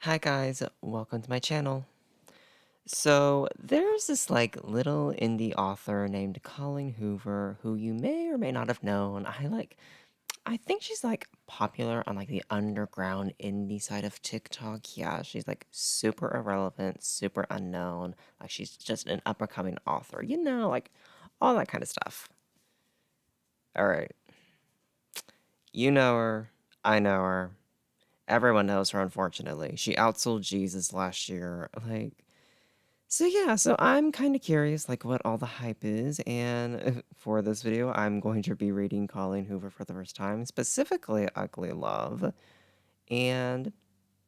Hi guys, welcome to my channel. So there's this little indie author named Colleen Hoover who you may or may not have known. I think she's popular on the underground indie side of TikTok. Yeah, she's super irrelevant, super unknown. Like she's just an up and coming author, all that kind of stuff. All right. You know her, I know her. Everyone knows her, unfortunately. She outsold Jesus last year. So I'm kind of curious, what all the hype is, and for this video, I'm going to be reading Colleen Hoover for the first time, specifically Ugly Love, and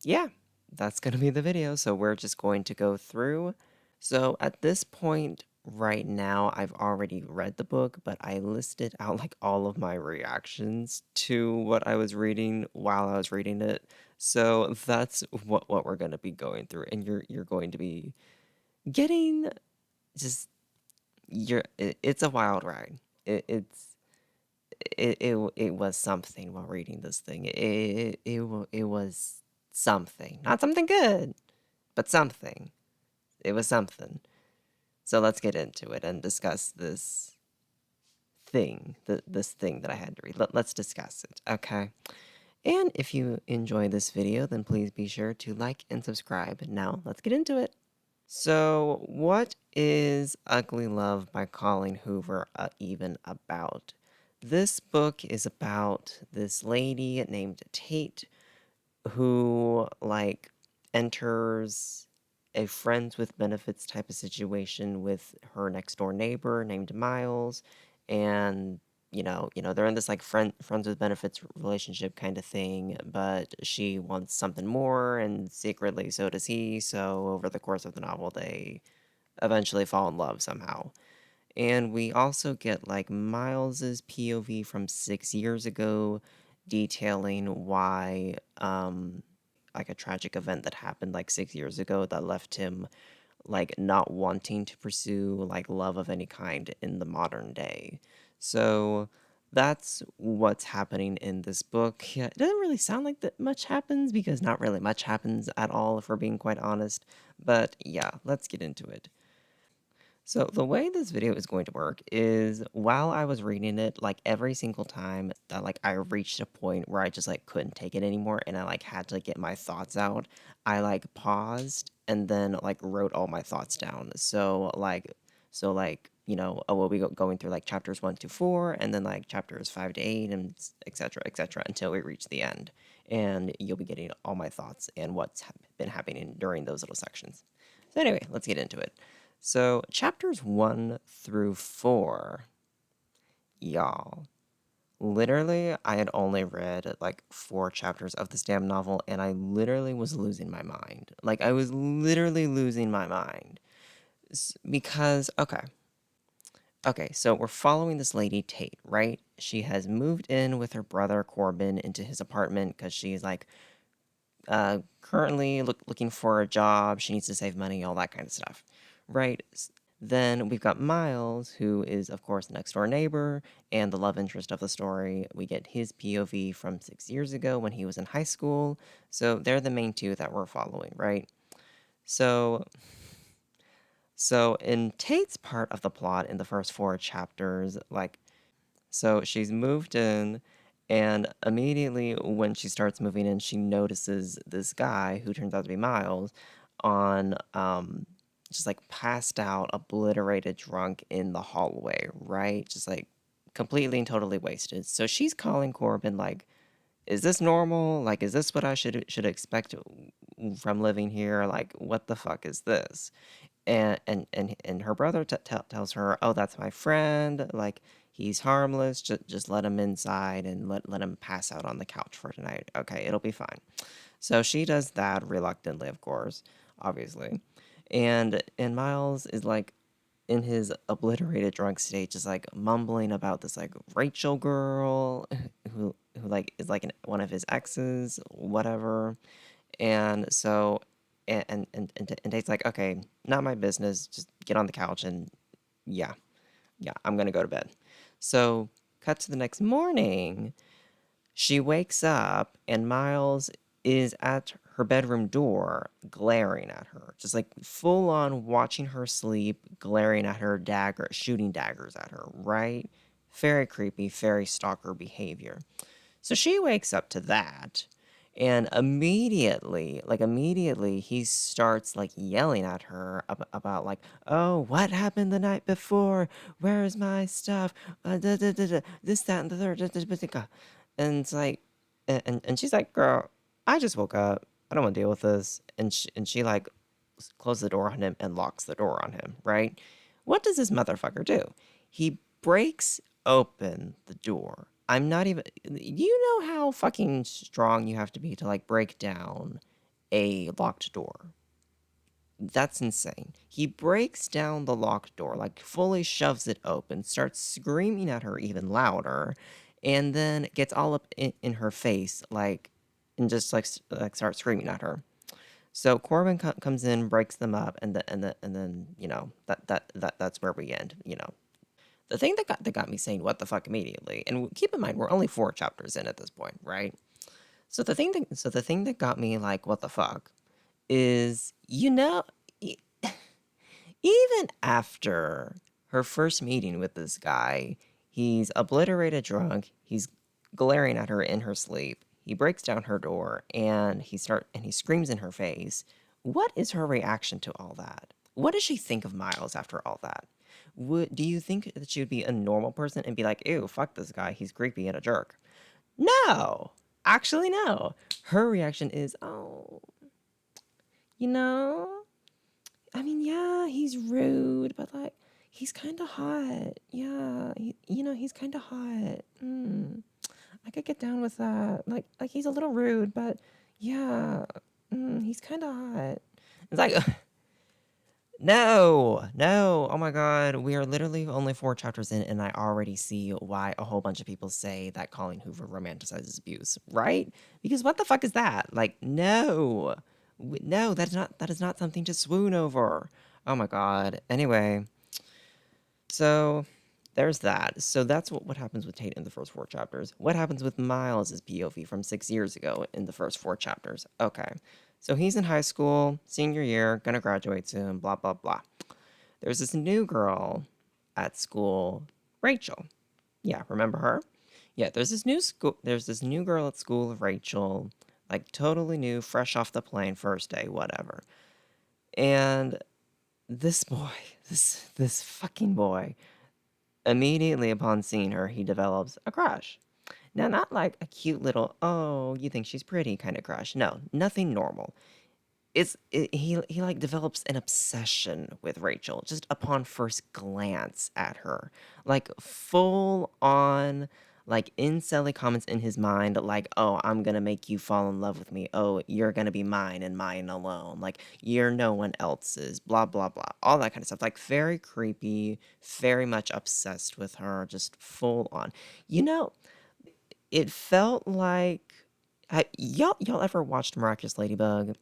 yeah, that's going to be the video, so we're just going to go through. So at this point, right now, I've already read the book, but I listed out, all of my reactions to what I was reading while I was reading it, so that's what we're going to be going through, and you're going to be getting just it's a wild ride. It was something while reading this thing. It was something. Not something good, but something. It was something. So let's get into it and discuss this thing that I had to read. Let's discuss it, okay? And if you enjoy this video, then please be sure to like and subscribe. Now, let's get into it. So, what is Ugly Love by Colleen Hoover even about? This book is about this lady named Tate who, enters a friends with benefits type of situation with her next door neighbor named Miles. And, they're in this, friends with benefits relationship kind of thing, but she wants something more, and secretly so does he. So, over the course of the novel, they eventually fall in love somehow. And we also get Miles's POV from 6 years ago, detailing why a tragic event that happened 6 years ago that left him not wanting to pursue love of any kind in the modern day. So that's what's happening in this book. Yeah, it doesn't really sound like that much happens because not really much happens at all, if we're being quite honest. But yeah, let's get into it. So the way this video is going to work is while I was reading it, every single time that I reached a point where I just couldn't take it anymore and I had to get my thoughts out, I paused and then wrote all my thoughts down. I will be going through chapters 1 to 4 and then chapters 5 to 8 and etc until we reach the end. And you'll be getting all my thoughts and what's been happening during those little sections. So anyway, let's get into it. So, chapters 1 through 4, y'all. Literally, I had only read 4 chapters of this damn novel, and I literally was losing my mind. I was literally losing my mind. Because, okay, so we're following this lady, Tate, right? She has moved in with her brother, Corbin, into his apartment because she's currently looking for a job. She needs to save money, all that kind of stuff, right? Then we've got Miles, who is, of course, the next door neighbor and the love interest of the story. We get his POV from 6 years ago when he was in high school. So they're the main two that we're following, right? So, so in Tate's part of the plot in the first 4 chapters, so she's moved in, and immediately when she starts moving in, she notices this guy who turns out to be Miles on just passed out, obliterated, drunk in the hallway, right? Just completely and totally wasted. So she's calling Corbin is this normal? Is this what I should expect from living here? What the fuck is this? And her brother tells her, "Oh, that's my friend. He's harmless. Just let him inside and let him pass out on the couch for tonight. Okay, it'll be fine." So she does that reluctantly, of course, obviously. And Miles is in his obliterated drunk state, just mumbling about this Rachel girl who is one of his exes, whatever. And so and Tate's okay, not my business. Just get on the couch and yeah, I'm gonna go to bed. So cut to the next morning. She wakes up and Miles is at her bedroom door glaring at her, just like full on watching her sleep, glaring at her, shooting daggers at her, right? Very creepy, very stalker behavior. So she wakes up to that, and immediately, he starts like yelling at her about like, oh, what happened the night before? Where's my stuff? This, that, and the third. And it's like, and she's like, girl, I just woke up. I don't want to deal with this. And she like closes the door on him and locks the door on him, right? What does this motherfucker do? He breaks open the door. I'm not even. You know how fucking strong you have to be to like break down a locked door? That's insane. He breaks down the locked door, like fully shoves it open, starts screaming at her even louder, and then gets all up in her face, like, and just like starts screaming at her. So Corbin comes in, breaks them up, and then that's where we end. The thing that got me saying what the fuck immediately, and keep in mind we're only 4 chapters in at this point, right? So the thing that got me like what the fuck is e- even after her first meeting with this guy, he's obliterated drunk, he's glaring at her in her sleep, he breaks down her door, and he screams in her face. What is her reaction to all that? What does she think of Miles after all that? Do you think that she would be a normal person and be like, ew, fuck this guy, he's creepy and a jerk? No. Actually, no. Her reaction is, oh, you know, I mean, yeah, he's rude, but like, he's kind of hot. Yeah, he's kind of hot. I could get down with that. Like he's a little rude, but yeah, he's kind of hot. It's like, no, no. Oh my God, we are literally only 4 chapters in, and I already see why a whole bunch of people say that Colleen Hoover romanticizes abuse, right? Because what the fuck is that? Like, no, no, that is not something to swoon over. Oh my God. Anyway, so there's that. So that's what happens with Tate in the first 4 chapters. What happens with Miles' POV from 6 years ago in the first 4 chapters? Okay. So he's in high school, senior year, gonna graduate soon, blah, blah, blah. There's this new girl at school, Rachel. Yeah, remember her? Yeah, there's this new girl at school, Rachel, like totally new, fresh off the plane, first day, whatever. And this boy, this fucking boy, immediately upon seeing her, he develops a crush. Now, not like a cute little, oh, you think she's pretty kind of crush. No, nothing normal. He like develops an obsession with Rachel just upon first glance at her. Like full on like incelly comments in his mind like, "Oh, I'm going to make you fall in love with me. Oh, you're going to be mine and mine alone. Like you're no one else's." Blah blah blah. All that kind of stuff. Like very creepy, very much obsessed with her, just full on. You know, it felt like y'all ever watched Miraculous Ladybug?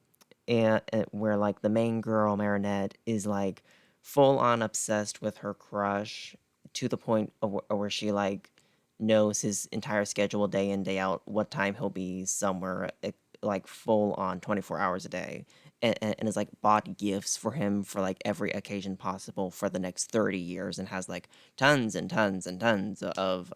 And where like the main girl Marinette is like full on obsessed with her crush to the point of where she like knows his entire schedule day in day out, what time he'll be somewhere, like full on 24 hours a day, and is like bought gifts for him for like every occasion possible for the next 30 years, and has like tons and tons and tons of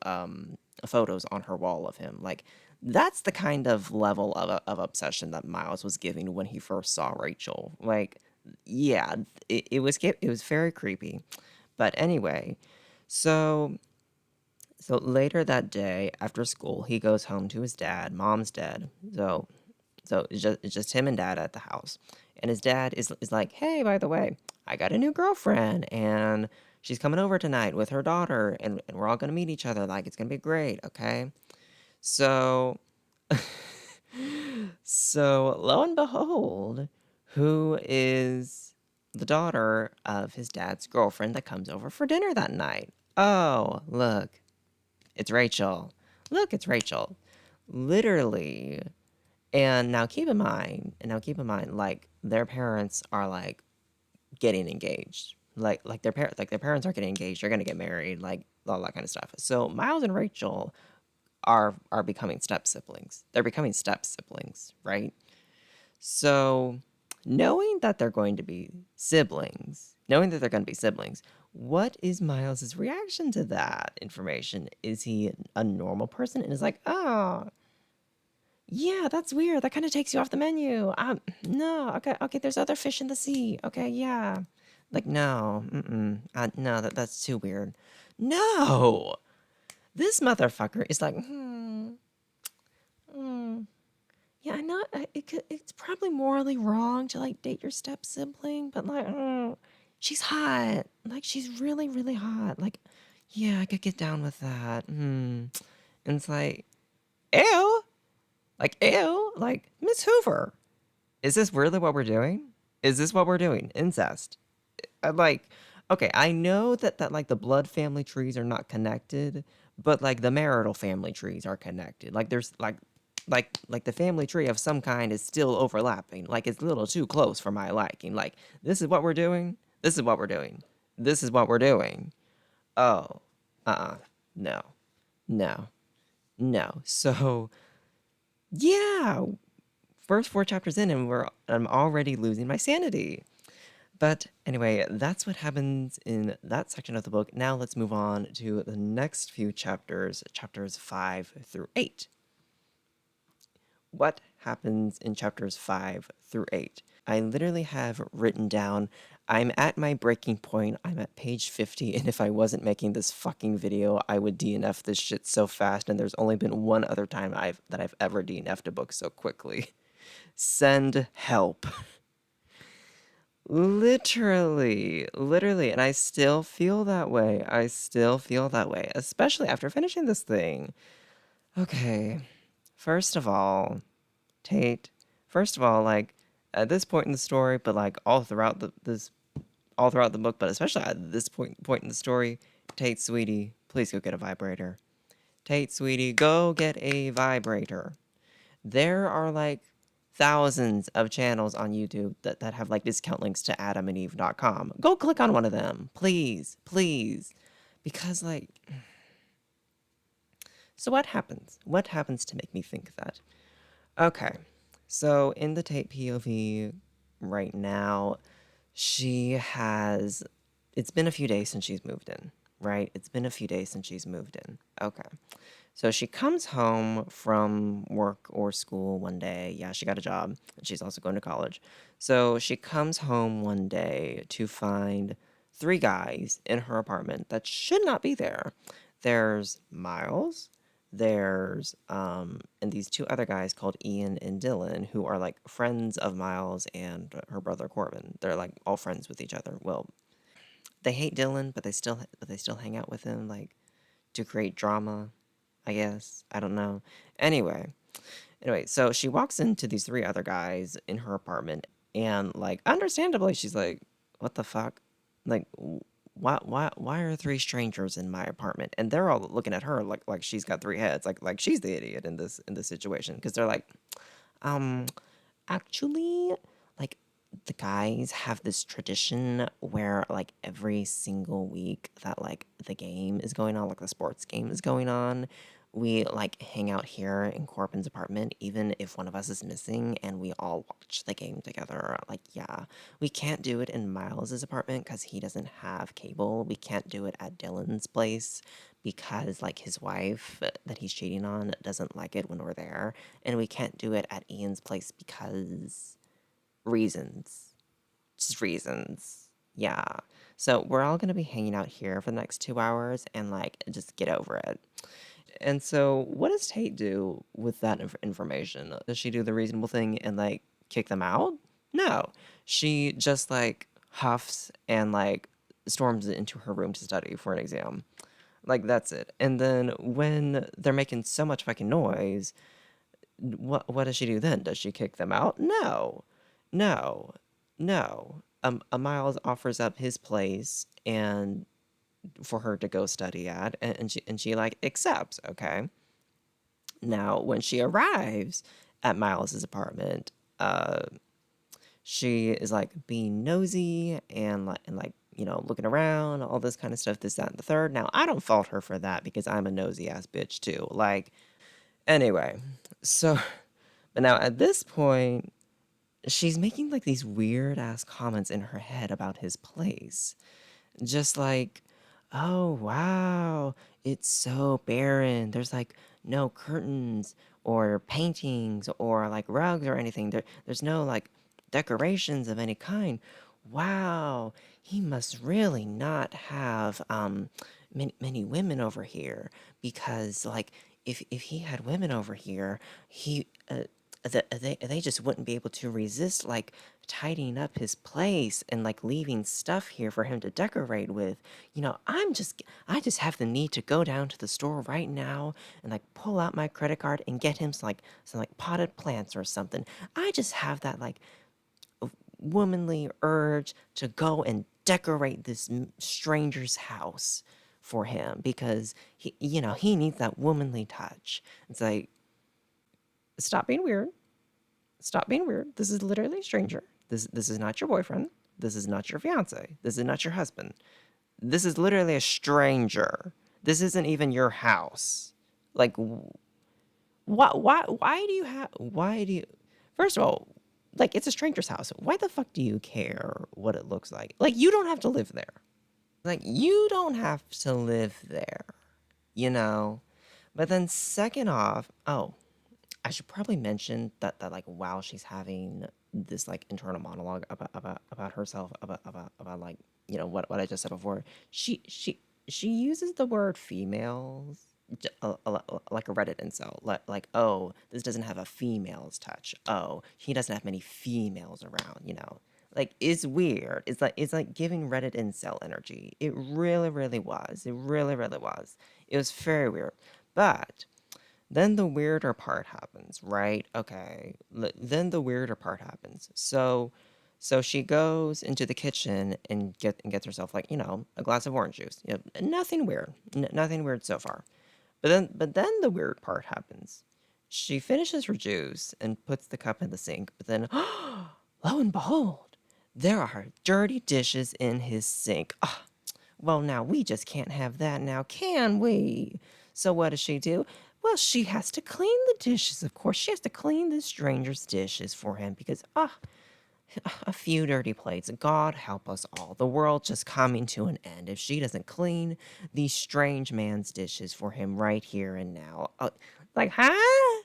photos on her wall of him. Like that's the kind of level of obsession that Miles was giving when he first saw Rachel. Like, yeah, it was very creepy. But anyway, so so later that day after school, he goes home to his dad. Mom's dead, so it's just him and dad at the house. And his dad is like, hey, by the way, I got a new girlfriend, and she's coming over tonight with her daughter, and we're all gonna meet each other. Like, it's gonna be great, okay? So so lo and behold, who is the daughter of his dad's girlfriend that comes over for dinner that night? Oh, look, it's Rachel. Look, it's Rachel. Literally. And now keep in mind, like their parents are like getting engaged. Like their parents are getting engaged. They're gonna get married. Like all that kind of stuff. So Miles and Rachel are becoming step siblings. They're becoming step siblings, right? So, knowing that they're going to be siblings, what is Miles's reaction to that information? Is he a normal person and is like, oh, yeah, that's weird. That kind of takes you off the menu. No, okay, there's other fish in the sea. Okay, yeah. Like, no, no, that's too weird. No, this motherfucker is like, yeah, I know it's probably morally wrong to like date your step sibling, but like, she's hot. Like, she's really, really hot. Like, yeah, I could get down with that. And it's like, ew, like Miss Hoover. Is this really what we're doing? Is this what we're doing? Incest. Like, okay, I know that like the blood family trees are not connected, but like the marital family trees are connected. Like there's like the family tree of some kind is still overlapping. Like it's a little too close for my liking. Like this is what we're doing. This is what we're doing. This is what we're doing. Oh, no, no, no. So yeah, first 4 chapters in, and I'm already losing my sanity. But anyway, that's what happens in that section of the book. Now let's move on to the next few chapters, chapters 5 through 8. What happens in chapters 5 through 8? I literally have written down, I'm at my breaking point, I'm at page 50, and if I wasn't making this fucking video, I would DNF this shit so fast, and there's only been one other time I've ever DNF'd a book so quickly. Send help. Literally, and I still feel that way. Especially after finishing this thing. Okay, first of all, Tate. First of all, like at this point in the story, but like all throughout the book, but especially at this point in the story, Tate, sweetie, please go get a vibrator. Tate, sweetie, go get a vibrator. There are like thousands of channels on YouTube that have like discount links to adamandeve.com. Go click on one of them, please. Because like, so what happens? What happens to make me think that? Okay, so in the Tate POV right now, it's been a few days since she's moved in, right? It's been a few days since she's moved in. Okay. So she comes home from work or school one day. Yeah, she got a job, and she's also going to college. So she comes home one day to find 3 guys in her apartment that should not be there. There's Miles, and these 2 other guys called Ian and Dylan, who are like friends of Miles and her brother Corbin. They're like all friends with each other. Well, they hate Dylan, but they still hang out with him, like to create drama, I guess. I don't know. Anyway, so she walks into these 3 other guys in her apartment, and like understandably, she's like, "What the fuck? Like, why are 3 strangers in my apartment?" And they're all looking at her like she's got 3 heads, like she's the idiot in this situation, because they're like, um, actually, like the guys have this tradition where like every single week that like the game is going on, like the sports game is going on, we like hang out here in Corbin's apartment, even if one of us is missing, and we all watch the game together. Like, yeah, we can't do it in Miles's apartment because he doesn't have cable. We can't do it at Dylan's place because like his wife that he's cheating on doesn't like it when we're there, and we can't do it at Ian's place because reasons. Just reasons. Yeah. So we're all gonna be hanging out here for the next 2 hours and like just get over it. And so what does Tate do with that information? Does she do the reasonable thing and like kick them out? No. She just like huffs and like storms into her room to study for an exam. Like that's it. And then when they're making so much fucking noise, what does she do then? Does she kick them out? No. No. No. A Miles offers up his place and for her to go study at, and she like accepts. Okay. Now when she arrives at Miles's apartment, she is like being nosy and like looking around, all this kind of stuff, this, that, and the third. Now I don't fault her for that because I'm a nosy ass bitch too. Like, anyway, so but now at this point, she's making like these weird ass comments in her head about his place. Just like, oh wow, it's so barren. There's like no curtains or paintings or like rugs or anything. There's no like decorations of any kind. Wow, he must really not have many women over here because like if he had women over here, he they just wouldn't be able to resist like tidying up his place and like leaving stuff here for him to decorate with. I just have the need to go down to the store right now and like pull out my credit card and get him some like potted plants or something. I just have that like womanly urge to go and decorate this stranger's house for him because he needs that womanly touch. It's like, stop being weird. Stop being weird. This is literally a stranger. This is not your boyfriend. This is not your fiance. This is not your husband. This is literally a stranger. This isn't even your house. Like, why do you, first of all, like, it's a stranger's house. Why the fuck do you care what it looks like? Like, you don't have to live there. Like, you don't have to live there, you know? But then second off, oh, I should probably mention that like while she's having this like internal monologue about herself about like what I just said before, she uses the word females like a Reddit incel, like, oh, this doesn't have a female's touch. Oh, he doesn't have many females around. Like, it's weird. It's like giving Reddit incel energy. It really really was. It really really was. It was very weird, but. Then the weirder part happens, right? Okay. Then the weirder part happens. So she goes into the kitchen and gets herself like, a glass of orange juice. Nothing weird. Nothing weird so far. But then the weird part happens. She finishes her juice and puts the cup in the sink, but then lo and behold, there are dirty dishes in his sink. Ah, well, now we just can't have that now, can we? So what does she do? Well, she has to clean the dishes, of course. She has to clean this stranger's dishes for him because, a few dirty plates. God help us all. The world just coming to an end if she doesn't clean these strange man's dishes for him right here and now. Like, huh?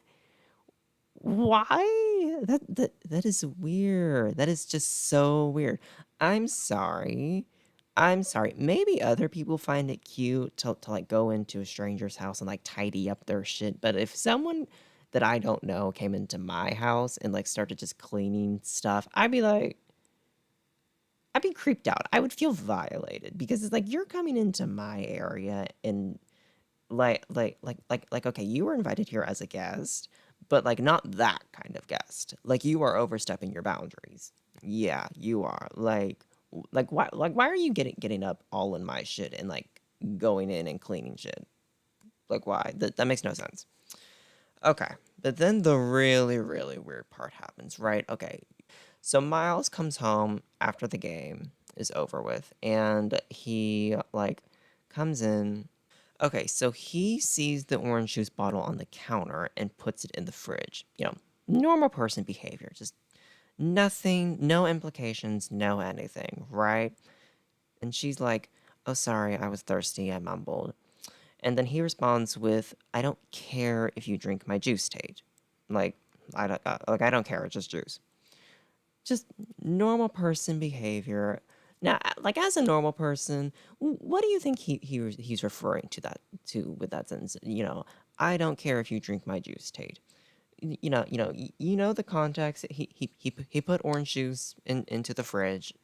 Why? That is weird. That is just so weird. I'm sorry. I'm sorry. Maybe other people find it cute to like go into a stranger's house and like tidy up their shit. But if someone that I don't know came into my house and like started just cleaning stuff, I'd be creeped out. I would feel violated because it's like you're coming into my area and okay, you were invited here as a guest, but like not that kind of guest. Like you are overstepping your boundaries. Yeah, you are. Why are you getting up all in my shit and like going in and cleaning shit? Like why? That makes no sense. Okay. But then the really, really weird part happens, right? Okay. So Miles comes home after the game is over with and he like comes in. Okay, so he sees the orange juice bottle on the counter and puts it in the fridge. Normal person behavior. Just nothing, no implications, no anything, right? And she's like, "Oh, sorry, I was thirsty," I mumbled. And then he responds with, "I don't care if you drink my juice, Tate. Like, I don't care, it's just juice." Just normal person behavior. Now, like as a normal person, what do you think he's referring with that sentence? I don't care if you drink my juice, Tate. You know the context. He put orange juice into the fridge.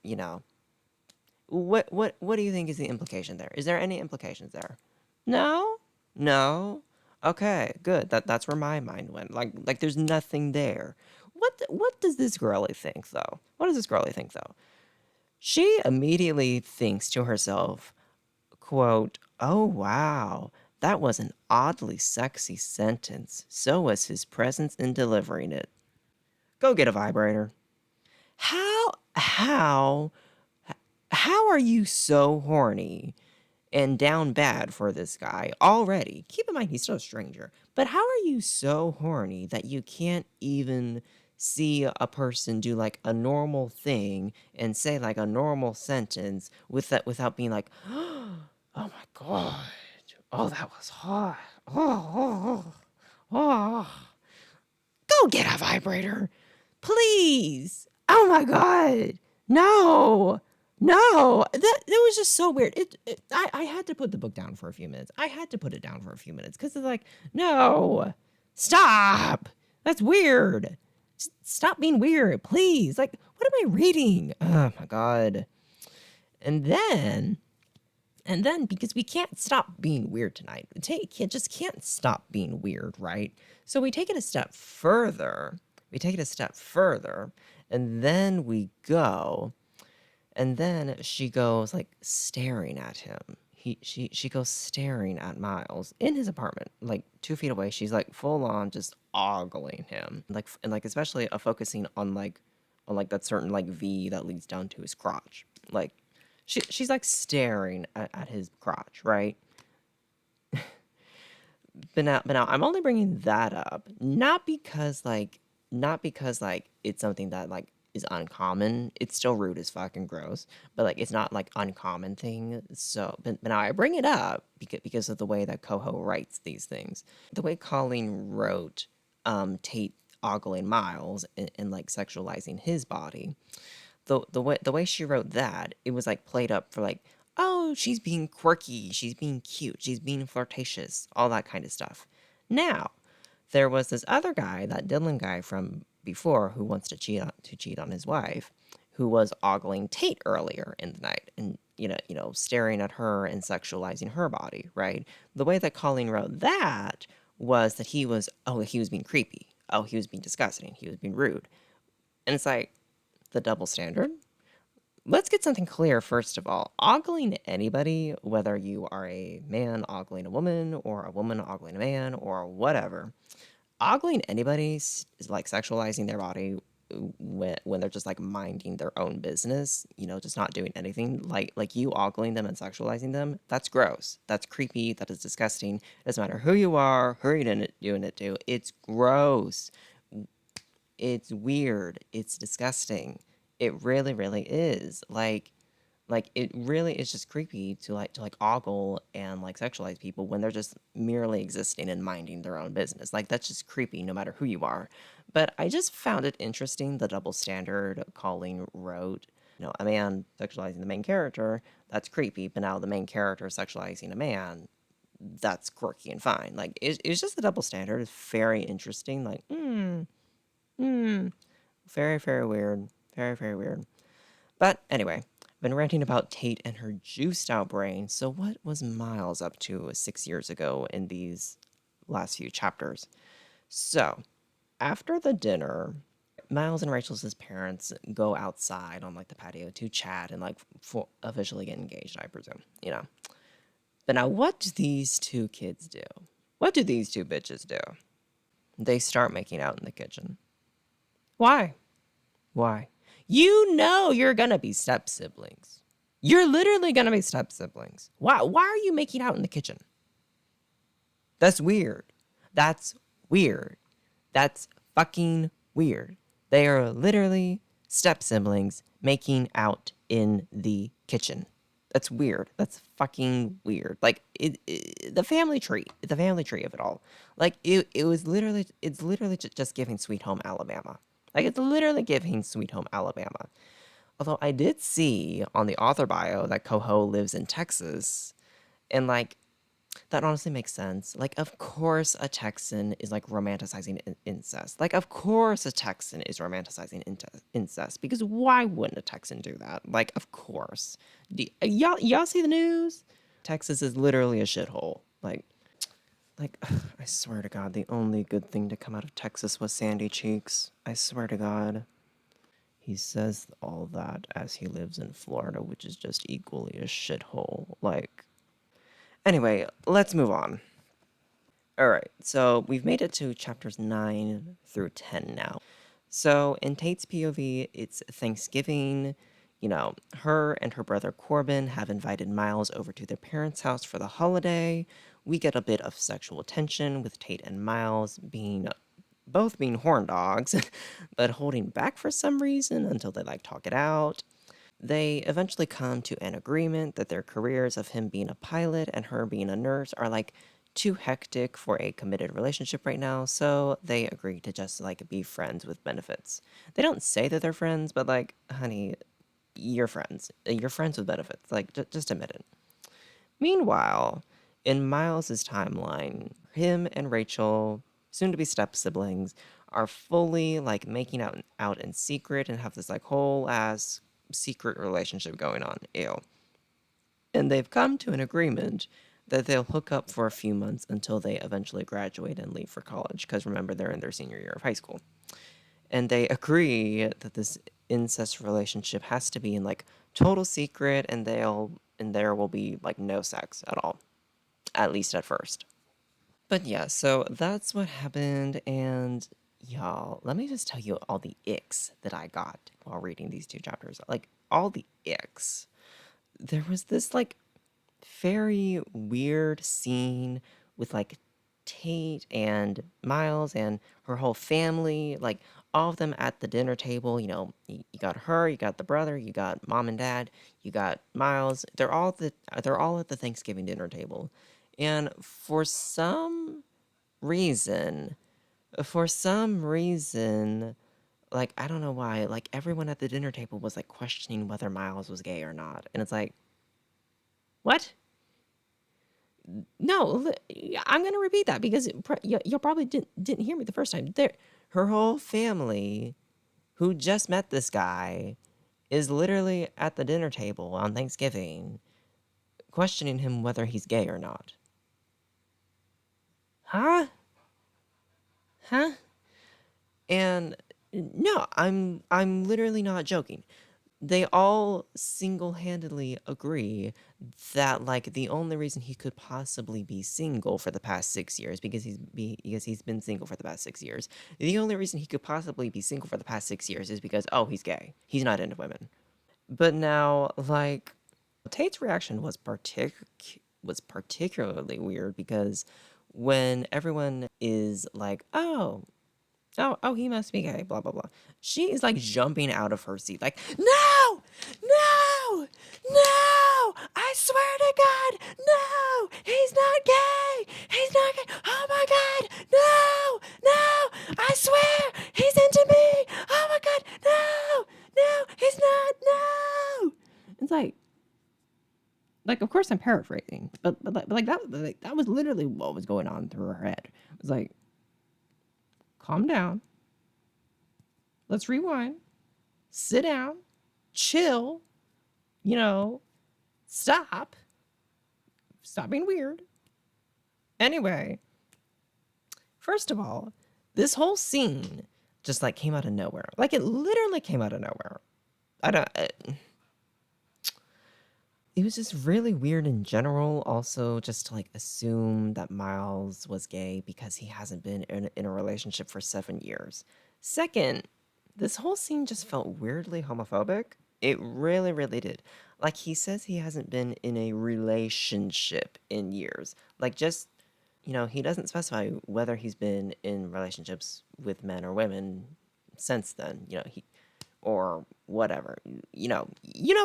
What do you think is the implication there? Is there any implications there? No, no. Okay, good. That's where my mind went. Like there's nothing there. What does this girlie think though? What does this girlie think though? She immediately thinks to herself, quote, "Oh wow, that was an oddly sexy sentence. So was his presence in delivering it. Go get a vibrator." How how are you so horny and down bad for this guy already? Keep in mind he's still a stranger, but how are you so horny that you can't even see a person do like a normal thing and say like a normal sentence without being like, oh my God, oh, that was hot. Oh. Go get a vibrator, please. Oh my God. No. No, that was just so weird. I had to put the book down for a few minutes. I had to put it down for a few minutes because it's like, no, stop. That's weird. Stop being weird, please. Like, what am I reading? Oh my God. And then because we can't stop being weird tonight, can't stop being weird, right? So we take it a step further. And then she goes like staring at him. She goes staring at Miles in his apartment, like 2 feet away. She's like full on just ogling him, like especially focusing on like that certain like V that leads down to his crotch. Like she's like staring at his crotch, right? But now I'm only bringing that up not because it's something that like is uncommon. It's still rude as fucking gross, but like it's not like uncommon thing. So, but now I bring it up because of the way that Coho writes these things. The way Colleen wrote Tate ogling Miles and like sexualizing his body. The way she wrote that, it was like played up for like, oh, she's being quirky, she's being cute, she's being flirtatious, all that kind of stuff. Now, there was this other guy, that Dylan guy from before, who wants to cheat on his wife, who was ogling Tate earlier in the night and staring at her and sexualizing her body, right? The way that Colleen wrote that was that he was being creepy. Oh, he was being disgusting. He was being rude. And it's like, the double standard. Let's get something clear first of all. Ogling anybody, whether you are a man ogling a woman or a woman ogling a man or whatever, ogling anybody is like sexualizing their body when they're just like minding their own business, just not doing anything. Like you ogling them and sexualizing them, that's gross. That's creepy. That is disgusting. It doesn't matter who you are, who you're doing it to. It's gross. It's weird. It's disgusting. It really, really is. Like it really is just creepy to ogle and like sexualize people when they're just merely existing and minding their own business. Like that's just creepy no matter who you are. But I just found it interesting, the double standard Colleen wrote. A man sexualizing the main character, that's creepy, but now the main character sexualizing a man, that's quirky and fine. Like it's just the double standard. It's very interesting. Like, very, very weird. Very, very weird. But anyway, I've been ranting about Tate and her juiced out brain. So what was Miles up to 6 years ago in these last few chapters? So after the dinner, Miles and Rachel's parents go outside on like the patio to chat and like officially get engaged, I presume, But now what do these two kids do? What do these two bitches do? They start making out in the kitchen. Why? You're gonna be step siblings. You're literally gonna be step siblings. Why are you making out in the kitchen? That's weird. That's weird. That's fucking weird. They are literally step siblings making out in the kitchen. That's weird. That's fucking weird. Like the family tree of it all. Like it's literally just giving Sweet Home Alabama. Like it's literally giving Sweet Home Alabama. Although I did see on the author bio that Coho lives in Texas, and like that honestly makes sense. Like, of course, a Texan is like romanticizing incest. Like, of course, a Texan is romanticizing incest because why wouldn't a Texan do that? Like, of course. Y'all see the news? Texas is literally a shithole. Like, I swear to God, the only good thing to come out of Texas was Sandy Cheeks. I swear to God. He says all that as he lives in Florida, which is just equally a shithole. Like, anyway, let's move on. All right, so we've made it to chapters 9 through 10 now. So in Tate's POV, it's Thanksgiving. Her and her brother Corbin have invited Miles over to their parents' house for the holiday. We get a bit of sexual tension with Tate and Miles being both being horn dogs, but holding back for some reason until they like talk it out. They eventually come to an agreement that their careers of him being a pilot and her being a nurse are like too hectic for a committed relationship right now, so they agree to just like be friends with benefits. They don't say that they're friends, but like, honey, you're friends. You're friends with benefits. Like, just admit it. Meanwhile, in Miles's timeline, him and Rachel, soon to be step siblings, are fully like making out in secret and have this like whole ass secret relationship going on. Ew. And they've come to an agreement that they'll hook up for a few months until they eventually graduate and leave for college. Because remember, they're in their senior year of high school. And they agree that this incest relationship has to be in like total secret, and there will be like no sex at all, at least at first. But yeah, so that's what happened, and y'all, let me just tell you all the icks that I got while reading these two chapters. Like all the icks. There was this like very weird scene with like Tate and Miles and her whole family, like all of them at the dinner table. You got her, you got the brother, you got mom and dad, you got Miles. They're all at the Thanksgiving dinner table, and reason, for some reason, like I don't know why, like everyone at the dinner table was like questioning whether Miles was gay or not, and it's like, what? No, I'm gonna repeat that because you probably didn't hear me the first time. Her whole family, who just met this guy, is literally at the dinner table on Thanksgiving, questioning him whether he's gay or not. Huh? Huh? And no, I'm literally not joking. They all single-handedly agree that like the only reason he could possibly be single for the past 6 years, because he's been single for the past 6 years. The only reason he could possibly be single for the past 6 years is because, oh, he's gay. He's not into women. But now, like, Tate's reaction was particularly weird because when everyone is like, oh, he must be gay, blah, blah, blah. She is like jumping out of her seat, like, no, no, no, I swear to God, no, he's not gay, he's not gay, oh my God, no, no, I swear, he's into me, oh my God, no, no, he's not, no. It's like, of course I'm paraphrasing, but that was literally what was going on through her head. It was like, calm down. Let's rewind. Sit down. Chill. You know, stop. Stop being weird. Anyway, first of all, this whole scene just like came out of nowhere. Like it literally came out of nowhere. I don't. It was just really weird in general. Also, just to like assume that Miles was gay because he hasn't been in a relationship for 7 years. Second, this whole scene just felt weirdly homophobic. It really, really did. Like he says he hasn't been in a relationship in years. Like just, he doesn't specify whether he's been in relationships with men or women since then. He or whatever. You know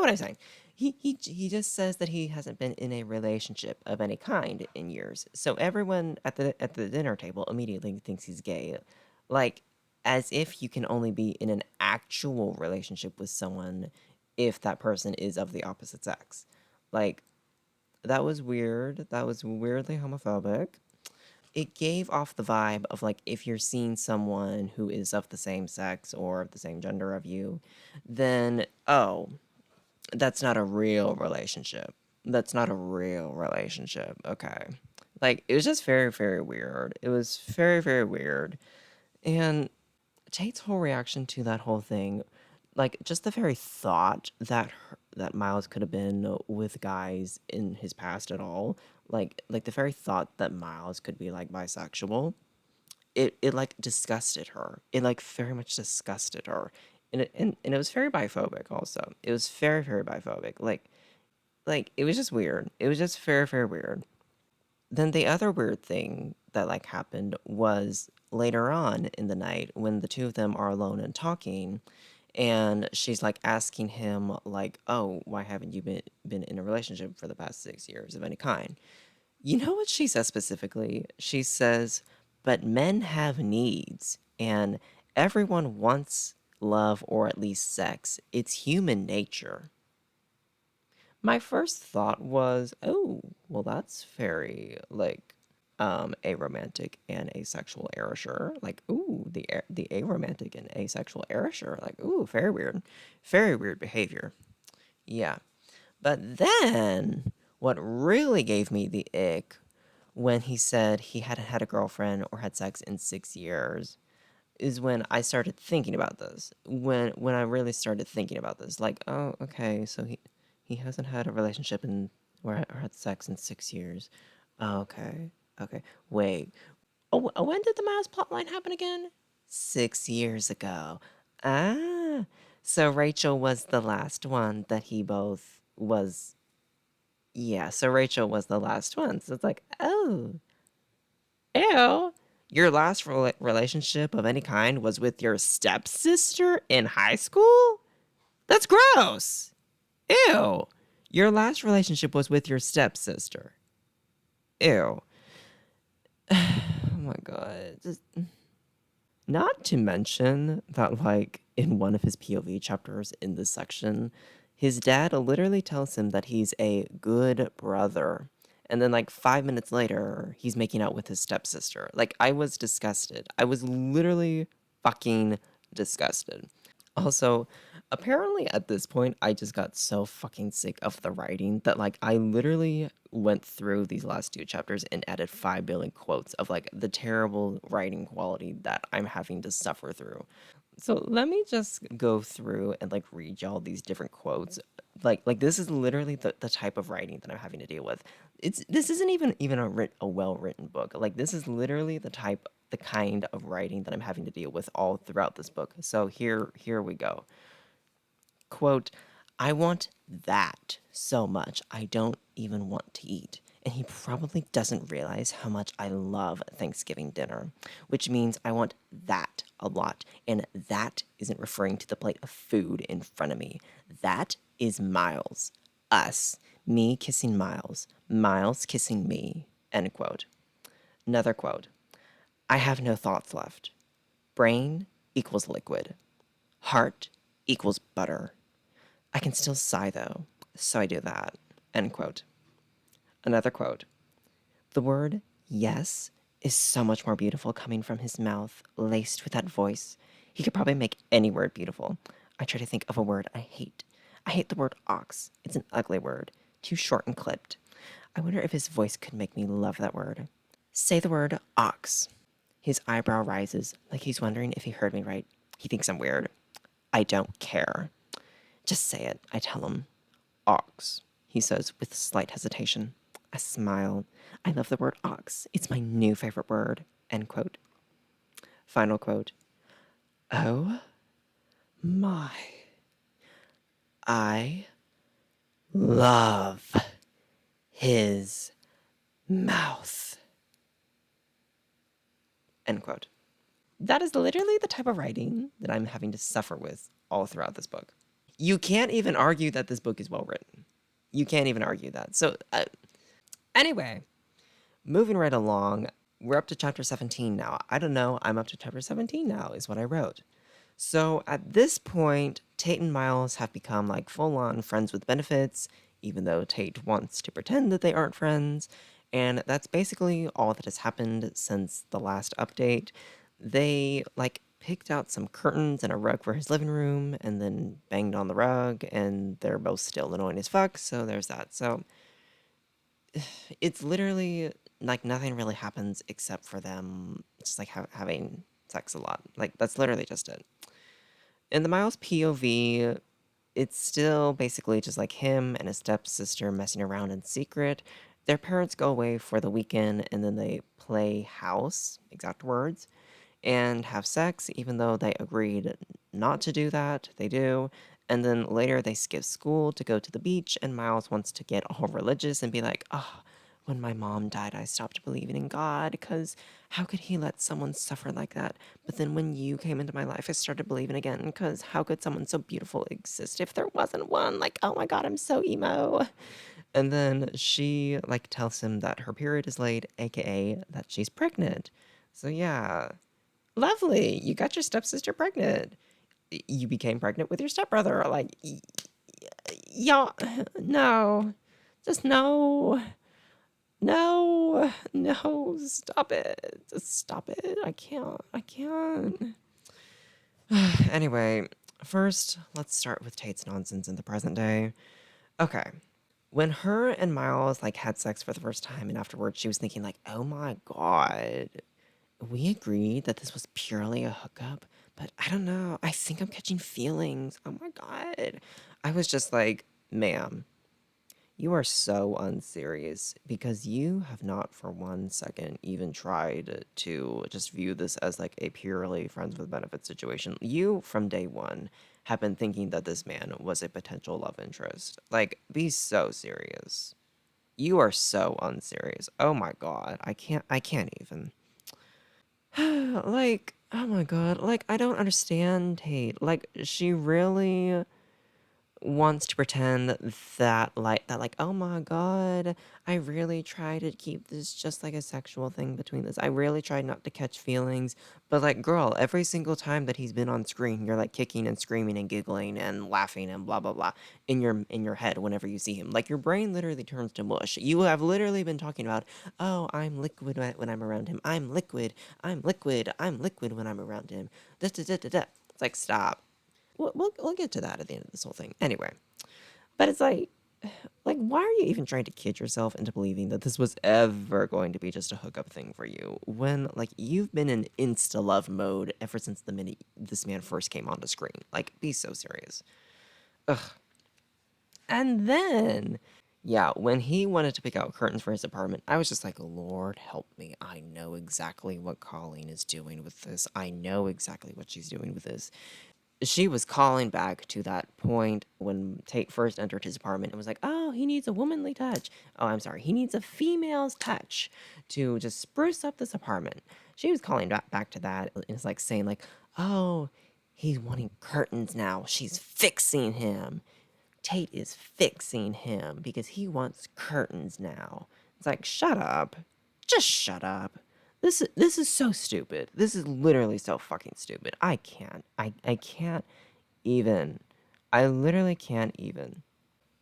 what I'm saying. He just says that he hasn't been in a relationship of any kind in years. So everyone at the dinner table immediately thinks he's gay. Like as if you can only be in an actual relationship with someone if that person is of the opposite sex. Like that was weird. That was weirdly homophobic. It gave off the vibe of like if you're seeing someone who is of the same sex or of the same gender of you, then oh, that's not a real relationship. That's not a real relationship. Okay. Like it was just very, very weird. It was very, very weird. And Tate's whole reaction to that whole thing, like just the very thought that Miles could have been with guys in his past at all, like the very thought that Miles could be like bisexual, it like disgusted her. It like very much disgusted her, and it was very biphobic. Also, it was very very biphobic. Like it was just weird. It was just very very weird. Then the other weird thing that like happened was later on in the night when the two of them are alone and talking, and she's like asking him like, "Oh, why haven't you been in a relationship for the past 6 years of any kind?" You know what she says specifically? She says, "But men have needs, and everyone wants love or at least sex. It's human nature." My first thought was, "Oh, well, that's very like aromantic and asexual erasure." Like, ooh, the aromantic and asexual erasure. Like, ooh, very weird behavior. Yeah, but then what really gave me the ick when he said he hadn't had a girlfriend or had sex in 6 years is when I started thinking about this. When I really started thinking about this, like, oh, okay, so he hasn't had a relationship or had sex in 6 years. Oh, okay, okay. Wait. Oh, when did the Miles plotline happen again? 6 years ago. Ah, so Rachel was the last one that he both was. Yeah, so Rachel was the last one. So it's like, oh, ew. Your last relationship of any kind was with your stepsister in high school? That's gross. Ew. Your last relationship was with your stepsister. Ew. Oh my god. Not to mention that, like, in one of his POV chapters in this section, his dad literally tells him that he's a good brother. And then, like, 5 minutes later, he's making out with his stepsister. Like, I was disgusted. I was literally fucking disgusted. Also, apparently at this point, I just got so fucking sick of the writing that, like, I literally went through these last two chapters and added 5 billion quotes of, like, the terrible writing quality that I'm having to suffer through. So let me just go through and, like, read y'all these different quotes. Like this is literally the type of writing that I'm having to deal with. This isn't even a well-written book. Like, this is literally the kind of writing that I'm having to deal with all throughout this book. So here we go. Quote, "I want that so much I don't even want to eat. And he probably doesn't realize how much I love Thanksgiving dinner, which means I want that a lot. And that isn't referring to the plate of food in front of me. That is Miles. Us. Me kissing Miles. Miles kissing me." End quote. Another quote. "I have no thoughts left. Brain equals liquid. Heart equals butter. I can still sigh though, so I do that." End quote. Another quote. "The word yes is so much more beautiful coming from his mouth, laced with that voice. He could probably make any word beautiful. I try to think of a word I hate. I hate the word ox. It's an ugly word, too short and clipped. I wonder if his voice could make me love that word. Say the word ox." His eyebrow rises, like he's wondering if he heard me right. He thinks I'm weird. I don't care. "Just say it," I tell him. "Ox," he says with slight hesitation. I smile. I love the word ox. It's my new favorite word. End quote. Final quote. "Oh my. I love his mouth." End quote. That is literally the type of writing that I'm having to suffer with all throughout this book. You can't even argue that this book is well written. You can't even argue that. So, anyway, moving right along, we're up to chapter 17 now. I don't know, I'm up to chapter 17 now, is what I wrote. So at this point, Tate and Miles have become like full on friends with benefits, even though Tate wants to pretend that they aren't friends. And that's basically all that has happened since the last update. They like picked out some curtains and a rug for his living room and then banged on the rug, and they're both still annoying as fuck. So there's that. So it's literally like nothing really happens except for them just like having sex a lot. Like, that's literally just it. In the Miles POV, it's still basically just like him and his stepsister messing around in secret. Their parents go away for the weekend and then they play house, exact words, and have sex, even though they agreed not to do that. They do. And then later they skip school to go to the beach, and Miles wants to get all religious and be like, "Oh, when my mom died, I stopped believing in God because how could he let someone suffer like that? But then when you came into my life, I started believing again because how could someone so beautiful exist if there wasn't one? Like, oh my God, I'm so emo. And then she like tells him that her period is late, aka that she's pregnant. So yeah, lovely. You got your stepsister pregnant. You became pregnant with your stepbrother. Like, y'all, no, just no. No, no, stop it. Just stop it. I can't. I can't. Anyway, first, let's start with Tate's nonsense in the present day. Okay. When her and Miles like had sex for the first time and afterwards she was thinking like, "Oh my god, we agreed that this was purely a hookup, but I don't know. I think I'm catching feelings. Oh my god." I was just like, "Ma'am, you are so unserious because you have not for 1 second even tried to just view this as like a purely friends with benefits situation. You, from day one, have been thinking that this man was a potential love interest. Like, be so serious. You are so unserious. Oh my god. I can't even. Like, oh my god. Like, I don't understand Tate. Like, she really wants to pretend that oh my god, I really try to keep this just like a sexual thing between this. I really tried not to catch feelings, but like girl, every single time that he's been on screen, you're like kicking and screaming and giggling and laughing and blah blah blah in your head whenever you see him. Like your brain literally turns to mush. You have literally been talking about, "Oh, I'm liquid when I'm around him. I'm liquid. I'm liquid. I'm liquid when I'm around him." Da, da, da, da, da. It's like stop. We'll get to that at the end of this whole thing. Anyway, but it's like, why are you even trying to kid yourself into believing that this was ever going to be just a hookup thing for you when, like, you've been in insta love mode ever since the minute this man first came onto screen? Like, be so serious. Ugh. And then, yeah, when he wanted to pick out curtains for his apartment, I was just like, Lord help me. I know exactly what Colleen is doing with this. I know exactly what she's doing with this. She was calling back to that point when Tate first entered his apartment and was like, "Oh, he needs a womanly touch. Oh, I'm sorry, he needs a female's touch to just spruce up this apartment." She was calling back to that and it's like saying like, "Oh, he's wanting curtains now. She's fixing him. Tate is fixing him because he wants curtains now." It's like, shut up. Just shut up. This is so stupid. This is literally so fucking stupid. I can't. I can't even. I literally can't even.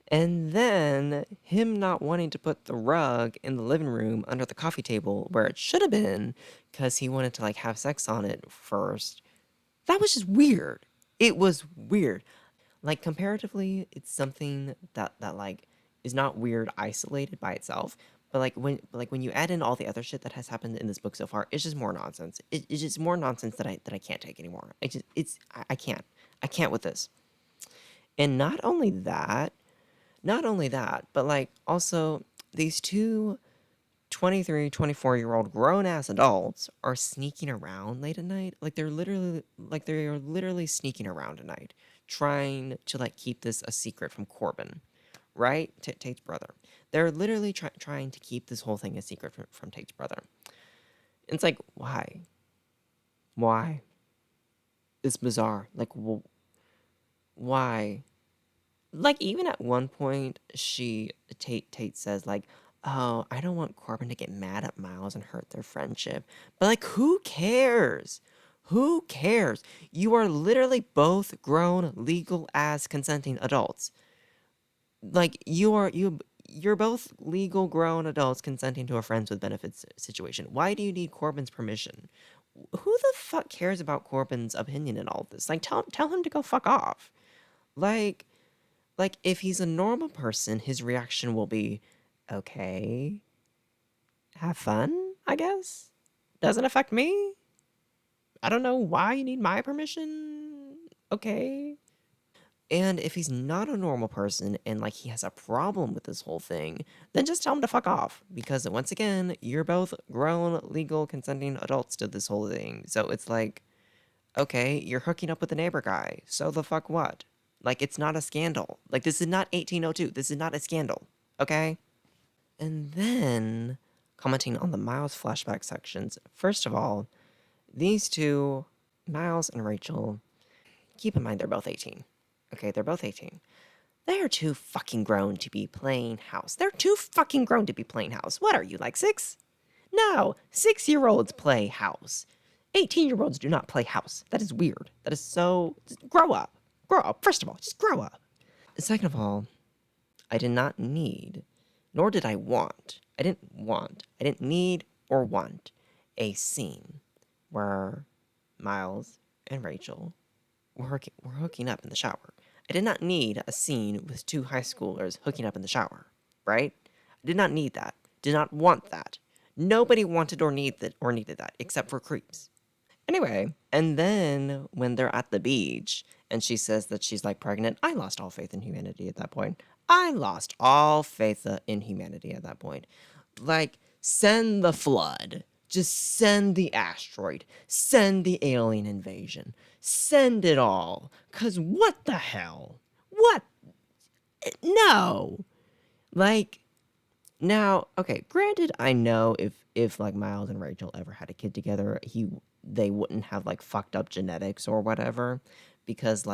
And then him not wanting to put the rug in the living room under the coffee table where it should have been because he wanted to like have sex on it first. That was just weird. It was weird. Like comparatively, it's something that like is not weird isolated by itself, but like when you add in all the other shit that has happened in this book so far, it's just more nonsense. It's just more nonsense that I can't take anymore. I can't. I can't with this. And not only that, but like also these two 23, 24-year-old grown ass adults are sneaking around late at night. Like they are literally sneaking around at night, trying to like keep this a secret from Corbin, right? Tate's brother. They're literally trying to keep this whole thing a secret from Tate's brother. And it's like, why? Why? It's bizarre. Like, why? Like even at one point Tate says like, "Oh, I don't want Corbin to get mad at Miles and hurt their friendship." But like who cares? Who cares? You are literally both grown, legal ass consenting adults. Like you're both legal grown adults consenting to a friends with benefits situation. Why do you need Corbin's permission? Who the fuck cares about Corbin's opinion in all of this? Like tell him to go fuck off. Like like, if he's a normal person, his reaction will be, okay, have fun, I guess. Doesn't affect me. I don't know why you need my permission. Okay. And if he's not a normal person and like he has a problem with this whole thing, then just tell him to fuck off. Because once again, you're both grown, legal, consenting adults to this whole thing. So it's like, okay, you're hooking up with the neighbor guy. So the fuck what? Like, it's not a scandal. Like, this is not 1802. This is not a scandal. Okay? And then, commenting on the Miles flashback sections, first of all, these two, Miles and Rachel, keep in mind they're both 18. Okay, they're both 18. They are too fucking grown to be playing house. They're too fucking grown to be playing house. What are you, like 6? No, 6-year-olds play house. 18-year-olds do not play house. That is weird. That is so. Just grow up. Grow up. First of all, just grow up. Second of all, I did not need, nor did I want, I didn't need or want a scene where Miles and Rachel were hooking up in the shower. I did not need a scene with two high schoolers hooking up in the shower, right? I did not need that. Did not want that. Nobody wanted or needed that except for creeps. Anyway, and then when they're at the beach and she says that she's like pregnant, I lost all faith in humanity at that point. I lost all faith in humanity at that point. Like, send the flood. Just send the asteroid. Send the alien invasion. Send it all. Cause what the hell? What? No. Like, now, okay, granted, I know if like Miles and Rachel ever had a kid together, they wouldn't have like fucked up genetics or whatever, because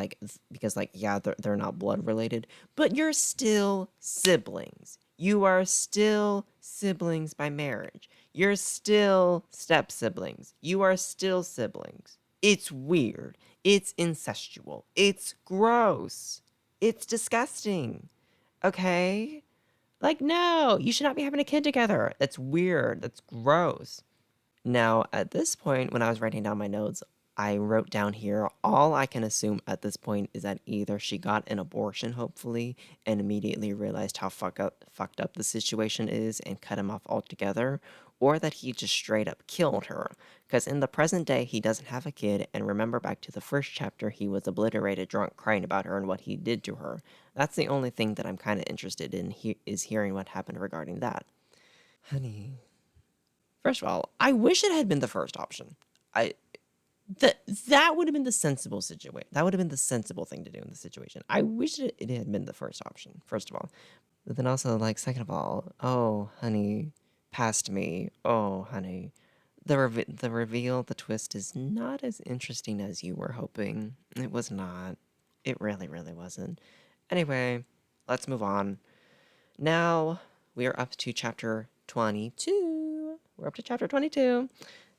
yeah, they're not blood related, but you're still siblings. You are still siblings by marriage. You're still step siblings. You are still siblings. It's weird. It's incestual. It's gross. It's disgusting. Okay? Like, no, you should not be having a kid together. That's weird. That's gross. Now, at this point, when I was writing down my notes, I wrote down here all I can assume at this point is that either she got an abortion, hopefully, and immediately realized how fucked up the situation is and cut him off altogether, or that he just straight up killed her. Because in the present day, he doesn't have a kid, and remember back to the first chapter, he was obliterated, drunk, crying about her and what he did to her. That's the only thing that I'm kind of interested in is hearing what happened regarding that. Honey. First of all, I wish it had been the first option. I that would have been the sensible situation. That would have been the sensible thing to do in the situation. I wish it had been the first option, first of all. But then also, like, second of all, oh, honey, past me. Oh, honey. The reveal, the twist is not as interesting as you were hoping. It was not. It really, really wasn't. Anyway, let's move on. Now we are up to chapter 22. We're up to chapter 22.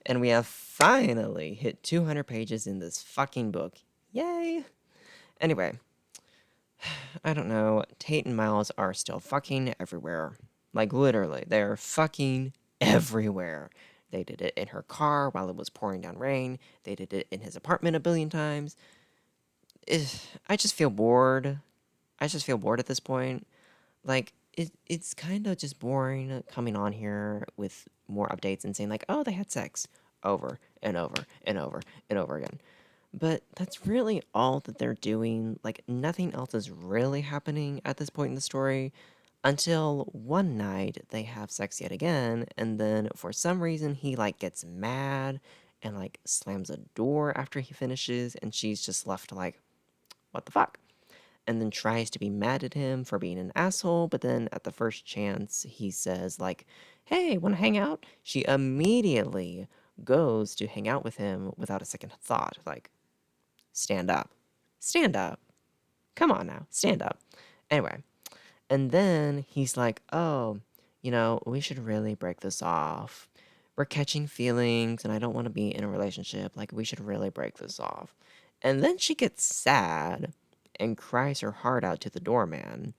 And we have finally hit 200 pages in this fucking book. Yay! Anyway, I don't know. Tate and Miles are still fucking everywhere. Like, literally, they're fucking everywhere. They did it in her car while it was pouring down rain. They did it in his apartment a billion times. I just feel bored. I just feel bored at this point. Like, it's kind of just boring coming on here with more updates and saying, like, oh, they had sex over and over and over and over again. But that's really all that they're doing. Like, nothing else is really happening at this point in the story until one night they have sex yet again. And then for some reason, he, like, gets mad and, like, slams a door after he finishes. And she's just left, like, what the fuck? And then tries to be mad at him for being an asshole, but then at the first chance he says like, "Hey, want to hang out?" She immediately goes to hang out with him without a second thought, like, stand up. Stand up. Come on now, stand up. Anyway, and then he's like, "Oh, we should really break this off. We're catching feelings and I don't want to be in a relationship. Like, we should really break this off." And then she gets sad and cries her heart out to the doorman.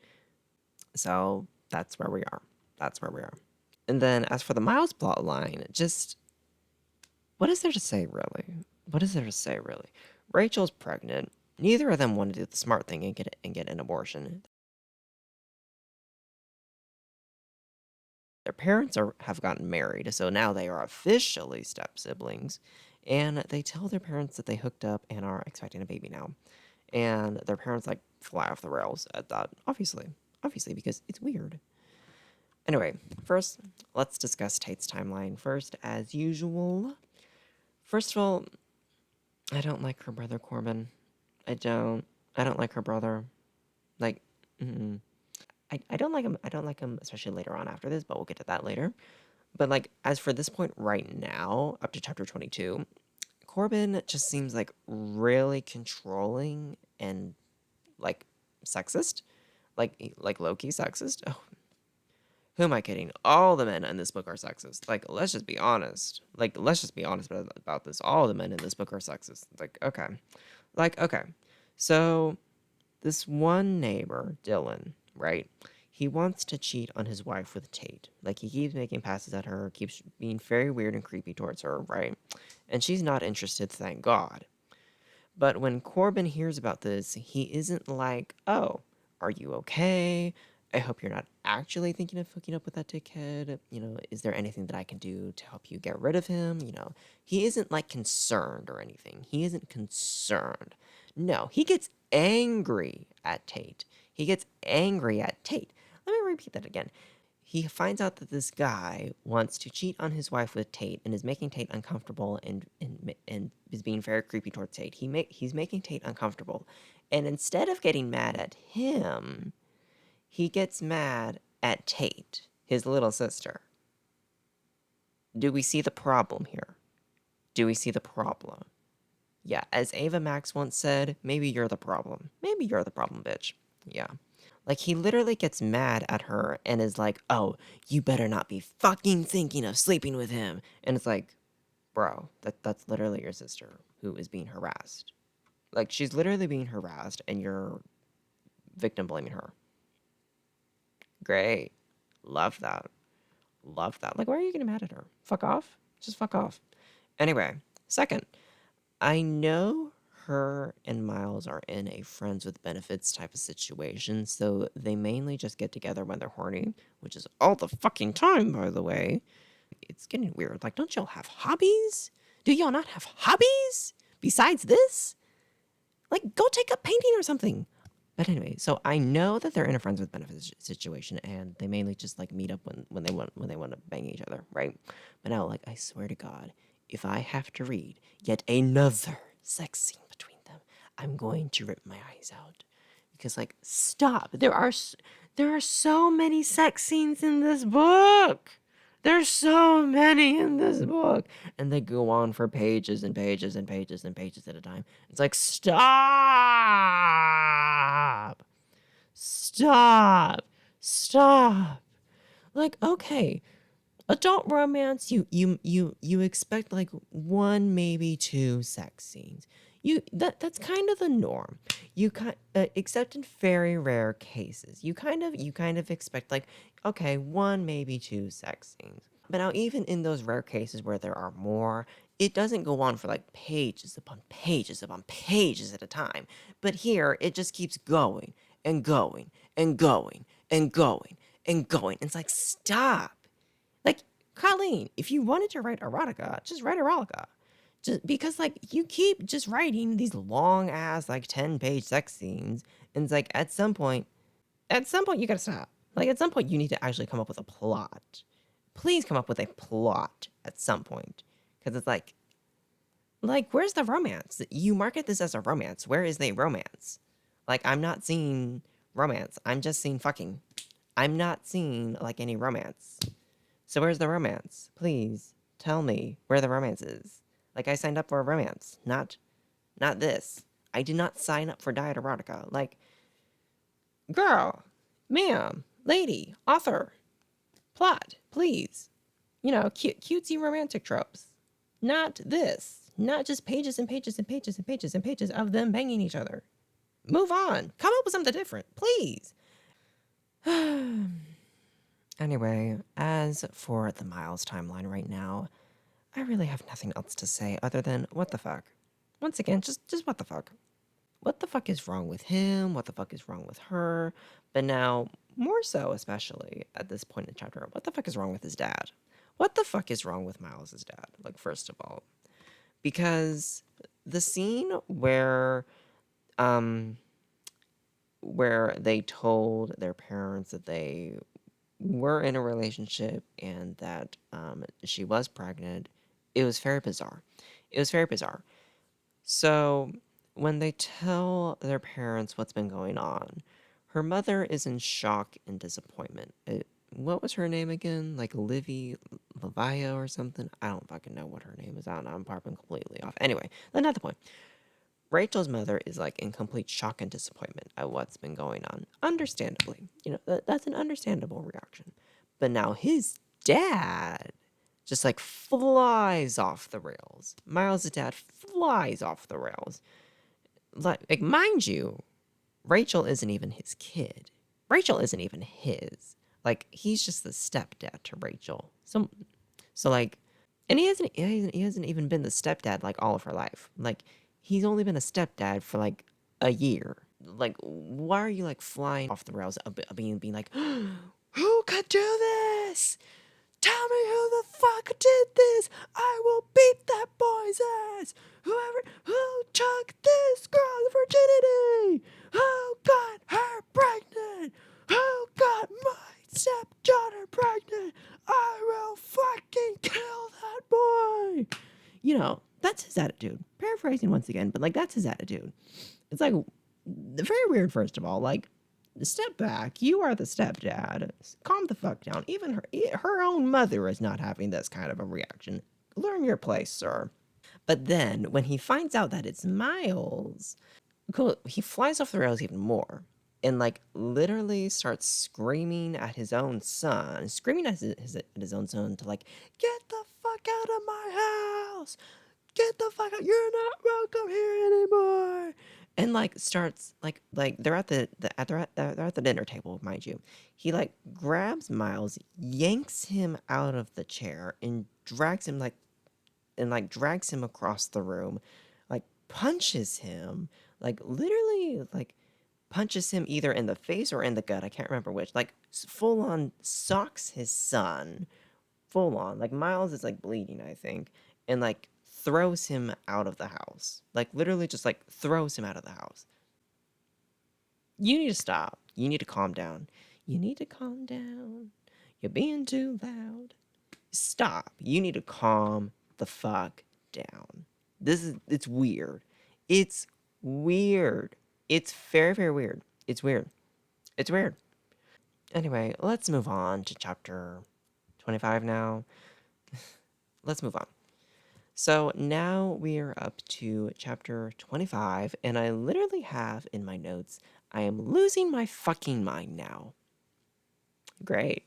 So that's where we are. That's where we are. And then as for the Miles plot line, just what is there to say, really? What is there to say, really? Rachel's pregnant. Neither of them want to do the smart thing and get an abortion. Their parents have gotten married, so now they are officially step siblings. And they tell their parents that they hooked up and are expecting a baby now. And their parents like fly off the rails at that, obviously, because it's weird. Anyway, first, let's discuss Tate's timeline first, as usual. First of all, I don't like her brother Corbin. I don't like her brother. Like, mm-mm. I don't like him. I don't like him, especially later on after this, but we'll get to that later. But like as for this point right now, up to chapter 22, Corbin just seems like really controlling and like sexist, like low key sexist. Oh, who am I kidding? All the men in this book are sexist. Like, let's just be honest. Like, let's just be honest about this. All the men in this book are sexist. Okay. So this one neighbor, Dylan, right? He wants to cheat on his wife with Tate. Like, he keeps making passes at her, keeps being very weird and creepy towards her, right? And she's not interested, thank God. But when Corbin hears about this, he isn't like, oh, are you okay? I hope you're not actually thinking of hooking up with that dickhead. Is there anything that I can do to help you get rid of him? He isn't like concerned or anything. He isn't concerned. No, he gets angry at Tate. He gets angry at Tate. Let me repeat that again. He finds out that this guy wants to cheat on his wife with Tate and is making Tate uncomfortable and is being very creepy towards Tate. He's making Tate uncomfortable. And instead of getting mad at him, he gets mad at Tate, his little sister. Do we see the problem here? Do we see the problem? Yeah, as Ava Max once said, maybe you're the problem. Maybe you're the problem, bitch. Yeah. Like, he literally gets mad at her and is like, oh, you better not be fucking thinking of sleeping with him. And it's like, bro, that's literally your sister who is being harassed. Like, she's literally being harassed and you're victim blaming her. Great. Love that. Love that. Like, why are you getting mad at her? Fuck off. Just fuck off. Anyway, second, I know her and Miles are in a friends with benefits type of situation, so they mainly just get together when they're horny, which is all the fucking time, by the way. It's getting weird. Like, don't y'all have hobbies? Do y'all not have hobbies besides this? Like, go take up painting or something. But anyway, so I know that they're in a friends with benefits situation, and they mainly just like meet up when they want to bang each other, right? But now, like, I swear to God, if I have to read yet another sex scene between them, I'm going to rip my eyes out because, like, stop. There are so many sex scenes in this book. There's so many in this book. And they go on for pages and pages and pages and pages at a time. It's like, stop. Stop. Stop. Like, okay. Adult romance, you expect like one, maybe two sex scenes. That's kind of the norm. Except in very rare cases. You kind of expect like, okay, one, maybe two sex scenes. But now even in those rare cases where there are more, it doesn't go on for like pages upon pages upon pages at a time. But here it just keeps going and going and going and going and going. It's like, stop. Like, Colleen, if you wanted to write erotica, just write erotica. Just because, like, you keep just writing these long ass, like, 10-page sex scenes, and it's like, at some point, you gotta stop. Like, at some point, you need to actually come up with a plot. Please come up with a plot at some point. Because it's like, where's the romance? You market this as a romance. Where is the romance? Like, I'm not seeing romance. I'm just seeing fucking. I'm not seeing, like, any romance. So where's the romance? Please tell me where the romance is. Like, I signed up for a romance, not this. I did not sign up for diet erotica. Like, girl, ma'am, lady, author, plot, please. Cutesy romantic tropes. Not this. Not just pages and pages and pages and pages and pages of them banging each other. Move on. Come up with something different, please. Anyway, as for the Miles timeline right now, I really have nothing else to say other than what the fuck. Once again, just what the fuck. What the fuck is wrong with him? What the fuck is wrong with her? But now, more so especially at this point in the chapter, what the fuck is wrong with his dad? What the fuck is wrong with Miles' dad? Like, first of all. Because the scene where they told their parents that they were in a relationship and that she was pregnant, it was very bizarre. It was very bizarre. So when they tell their parents what's been going on, Her mother is in shock and disappointment. What was her name again? Like Livy Levia or something? I don't fucking know what her name is. I don't know. I'm probably completely off. Anyway, that's not the point. Rachel's mother is like in complete shock and disappointment at what's been going on. Understandably. That's an understandable reaction. But now his dad just like flies off the rails. Miles' dad flies off the rails. Like mind you, Rachel isn't even his kid. Rachel isn't even his. Like he's just the stepdad to Rachel. So like, and he hasn't even been the stepdad like all of her life. Like he's only been a stepdad for like a year. Like why are you like flying off the rails, being like, who could do this? Tell me who the fuck did this. I will beat that boy's ass. Who took this girl's virginity? Who got her pregnant? Who got my stepdaughter pregnant? I will fucking kill that boy. That's his attitude. Paraphrasing once again, but like that's his attitude. It's like very weird, first of all. Like, step back. You are the stepdad. Calm the fuck down. Even her own mother is not having this kind of a reaction. Learn your place, sir. But then, when he finds out that it's Miles, cool, he flies off the rails even more. And, like, literally starts screaming at his own son. Screaming at his own son to, like, get the fuck out of my house! Get the fuck out! You're not welcome here anymore! And like starts like they're at the dinner table, mind you. He like grabs Miles, yanks him out of the chair, and drags him across the room, like punches him, like literally like punches him either in the face or in the gut. I can't remember which. Like full on socks his son, full on. Like Miles is like bleeding, I think, and like throws him out of the house. Like literally just like throws him out of the house. You need to stop. You need to calm down. You need to calm down. You're being too loud. Stop. You need to calm the fuck down. It's weird. It's weird. It's very, very weird. It's weird. It's weird. Anyway, let's move on to chapter 25 now. Let's move on. So now we are up to chapter 25, and I literally have in my notes, I am losing my fucking mind now. Great.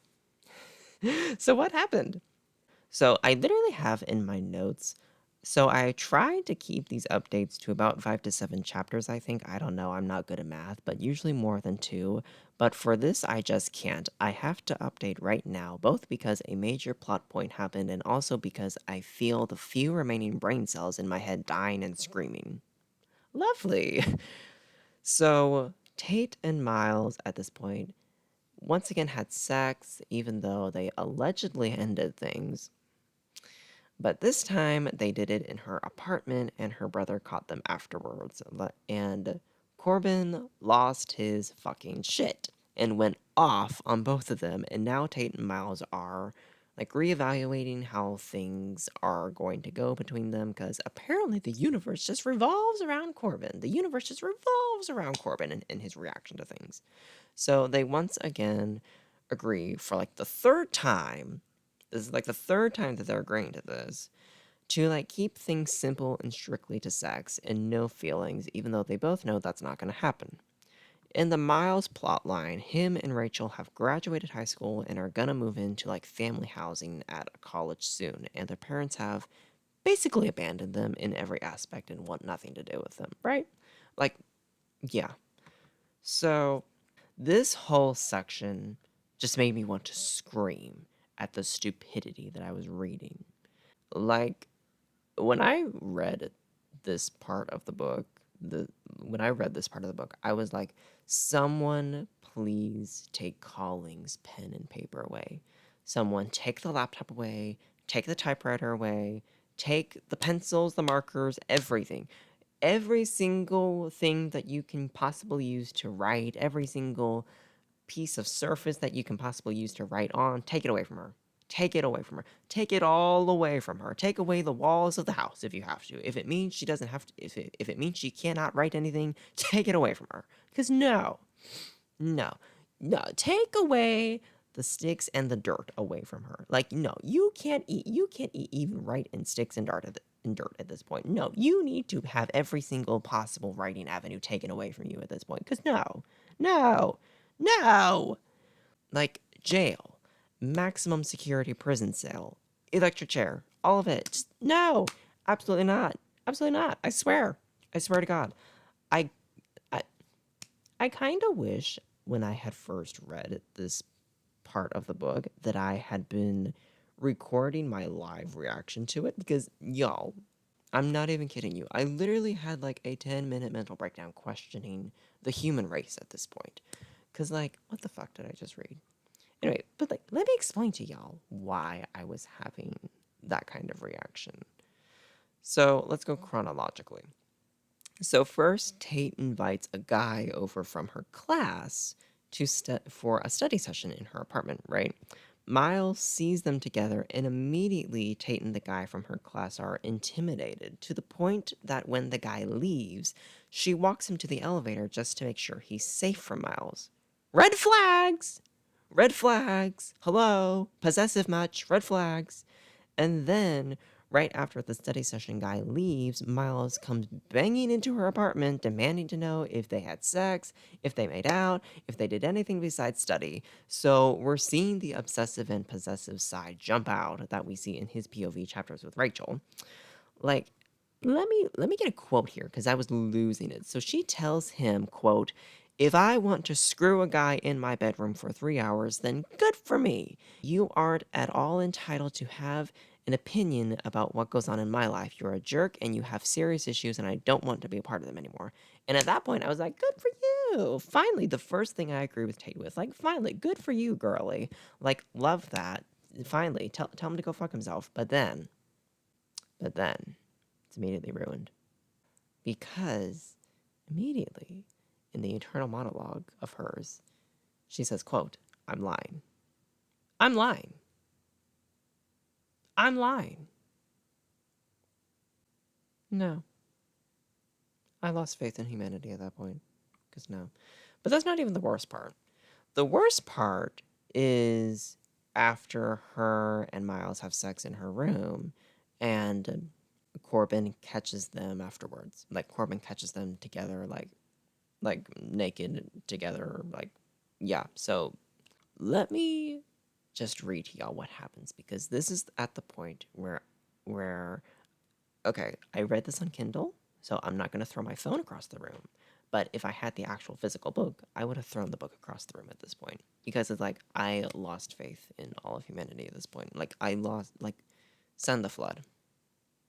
So what happened? So I literally have in my notes, so I tried to keep these updates to about 5 to 7 chapters, I think. I don't know, I'm not good at math, but usually more than 2. But for this, I just can't. I have to update right now, both because a major plot point happened and also because I feel the few remaining brain cells in my head dying and screaming. Lovely. So Tate and Miles at this point once again had sex, even though they allegedly ended things. But this time they did it in her apartment, and her brother caught them afterwards. And Corbin lost his fucking shit and went off on both of them. And now Tate and Miles are like reevaluating how things are going to go between them, because apparently the universe just revolves around Corbin. The universe just revolves around Corbin and his reaction to things. So they once again agree for like the third time. This is like the third time that they're agreeing to this, to like keep things simple and strictly to sex and no feelings, even though they both know that's not going to happen. In the Miles plotline, him and Rachel have graduated high school and are gonna move into like family housing at a college soon, and their parents have basically abandoned them in every aspect and want nothing to do with them, right? Like, yeah. So this whole section just made me want to scream at the stupidity that I was reading. Like, when I read this part of the book, I was like, someone please take Colling's pen and paper away. Someone take the laptop away, take the typewriter away, take the pencils, the markers, everything. Every single thing that you can possibly use to write, every single piece of surface that you can possibly use to write on, take it away from her. Take it away from her. Take it all away from her. Take away the walls of the house if you have to. If it means she doesn't have to, if it means she cannot write anything, take it away from her. Because no. No, no, take away the sticks and the dirt away from her. Like, no, you can't eat even right in sticks and dirt at this point. No, you need to have every single possible writing avenue taken away from you at this point. Because no, no. Like, jail, maximum security prison cell, electric chair, all of it. Just, no, absolutely not. Absolutely not. I swear. I swear to God. I I, I kind of wish when I had first read this part of the book that I had been recording my live reaction to it because, y'all, I'm not even kidding you. I literally had like a 10-minute mental breakdown questioning the human race at this point. Because, like, what the fuck did I just read? Anyway, but like, let me explain to y'all why I was having that kind of reaction. So let's go chronologically. So first, Tate invites a guy over from her class for a study session in her apartment, right? Miles sees them together, and immediately Tate and the guy from her class are intimidated to the point that when the guy leaves, she walks him to the elevator just to make sure he's safe from Miles. Red flags! Red flags! Hello? Possessive much? Red flags! And then, right after the study session guy leaves, Miles comes banging into her apartment, demanding to know if they had sex, if they made out, if they did anything besides study. So we're seeing the obsessive and possessive side jump out that we see in his POV chapters with Rachel. Like, let me get a quote here because I was losing it. So she tells him, quote, "If I want to screw a guy in my bedroom for 3 hours, then good for me. You aren't at all entitled to have an opinion about what goes on in my life. You're a jerk and you have serious issues, and I don't want to be a part of them anymore." And at that point, I was like, good for you. Finally, the first thing I agree with Tate with. Like, finally, good for you, girly. Like, love that. Finally, tell him to go fuck himself. But then, it's immediately ruined. Because immediately, in the internal monologue of hers, she says, quote, "I'm lying. I'm lying. I'm lying." No. I lost faith in humanity at that point. Because no. But that's not even the worst part. The worst part is after her and Miles have sex in her room and Corbin catches them afterwards. Like, Corbin catches them together, like naked together, like, yeah. So let me just read to y'all what happens because this is at the point where okay, I read this on Kindle, so I'm not going to throw my phone across the room. But if I had the actual physical book, I would have thrown the book across the room at this point because it's like I lost faith in all of humanity at this point. Like, I lost, like, send the flood.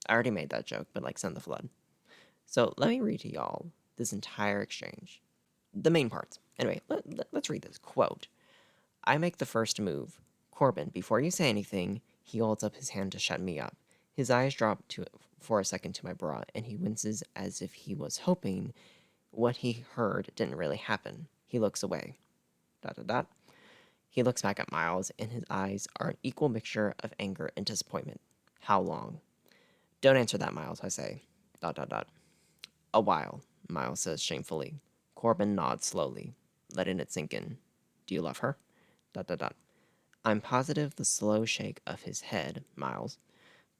I already made that joke, but like, send the flood. So let me read to y'all this entire exchange, the main parts. Anyway, let's read this. Quote, "I make the first move. Corbin, before you say anything, he holds up his hand to shut me up. His eyes drop for a second to my bra, and he winces as if he was hoping what he heard didn't really happen. He looks away. Dot, dot, dot. He looks back at Miles, and his eyes are an equal mixture of anger and disappointment. How long? Don't answer that, Miles, I say. Dot, dot, dot. A while, Miles says shamefully. Corbin nods slowly, letting it sink in. Do you love her? Dot, dot, dot. I'm positive the slow shake of his head, Miles,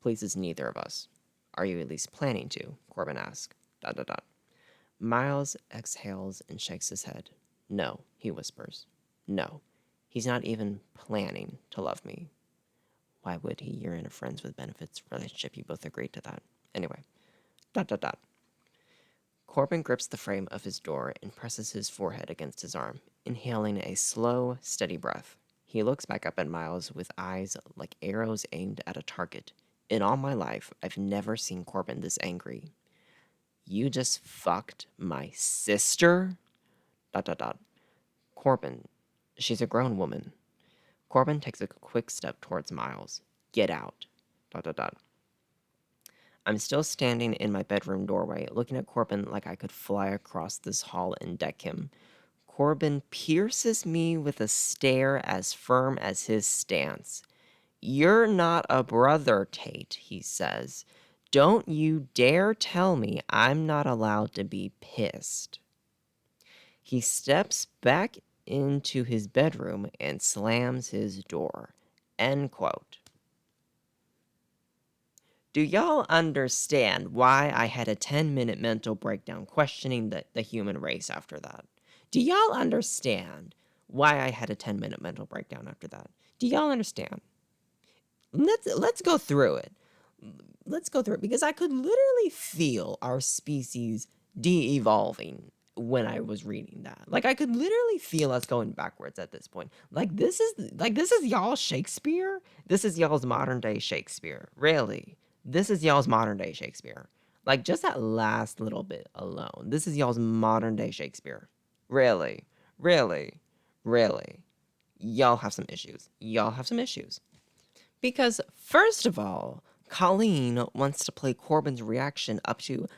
pleases neither of us. Are you at least planning to? Corbin asks. Dot, dot, dot. Miles exhales and shakes his head. No, he whispers. No, he's not even planning to love me. Why would he? You're in a friends with benefits relationship. You both agreed to that. Anyway, dot, dot, dot. Corbin grips the frame of his door and presses his forehead against his arm, inhaling a slow, steady breath. He looks back up at Miles with eyes like arrows aimed at a target. In all my life, I've never seen Corbin this angry. You just fucked my sister? Dot, dot, dot. Corbin, she's a grown woman. Corbin takes a quick step towards Miles. Get out. Dot, dot, dot. I'm still standing in my bedroom doorway, looking at Corbin like I could fly across this hall and deck him. Corbin pierces me with a stare as firm as his stance. You're not a brother, Tate, he says. Don't you dare tell me I'm not allowed to be pissed. He steps back into his bedroom and slams his door. End quote. Do y'all understand why I had a 10-minute mental breakdown questioning the human race after that? Do y'all understand why I had a 10-minute mental breakdown after that? Do y'all understand? Let's go through it. Let's go through it because I could literally feel our species de-evolving when I was reading that. Like I could literally feel us going backwards at this point. This is y'all Shakespeare. This is y'all's modern day Shakespeare. Really. This is y'all's modern day Shakespeare. Like just that last little bit alone. This is y'all's modern day Shakespeare. Really. Really. Really. Y'all have some issues. Y'all have some issues. Because, first of all, Colleen wants to play Corbin's reaction up to,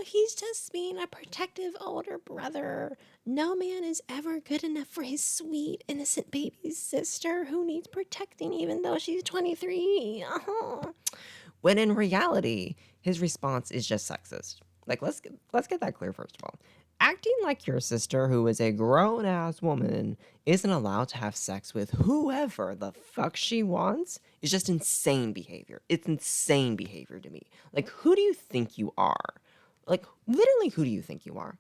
he's just being a protective older brother. No man is ever good enough for his sweet, innocent baby sister who needs protecting even though she's 23. When in reality, his response is just sexist. Like, let's get that clear first of all. Acting like your sister, who is a grown-ass woman, isn't allowed to have sex with whoever the fuck she wants is just insane behavior. It's insane behavior to me. Like, who do you think you are? Like, literally, who do you think you are?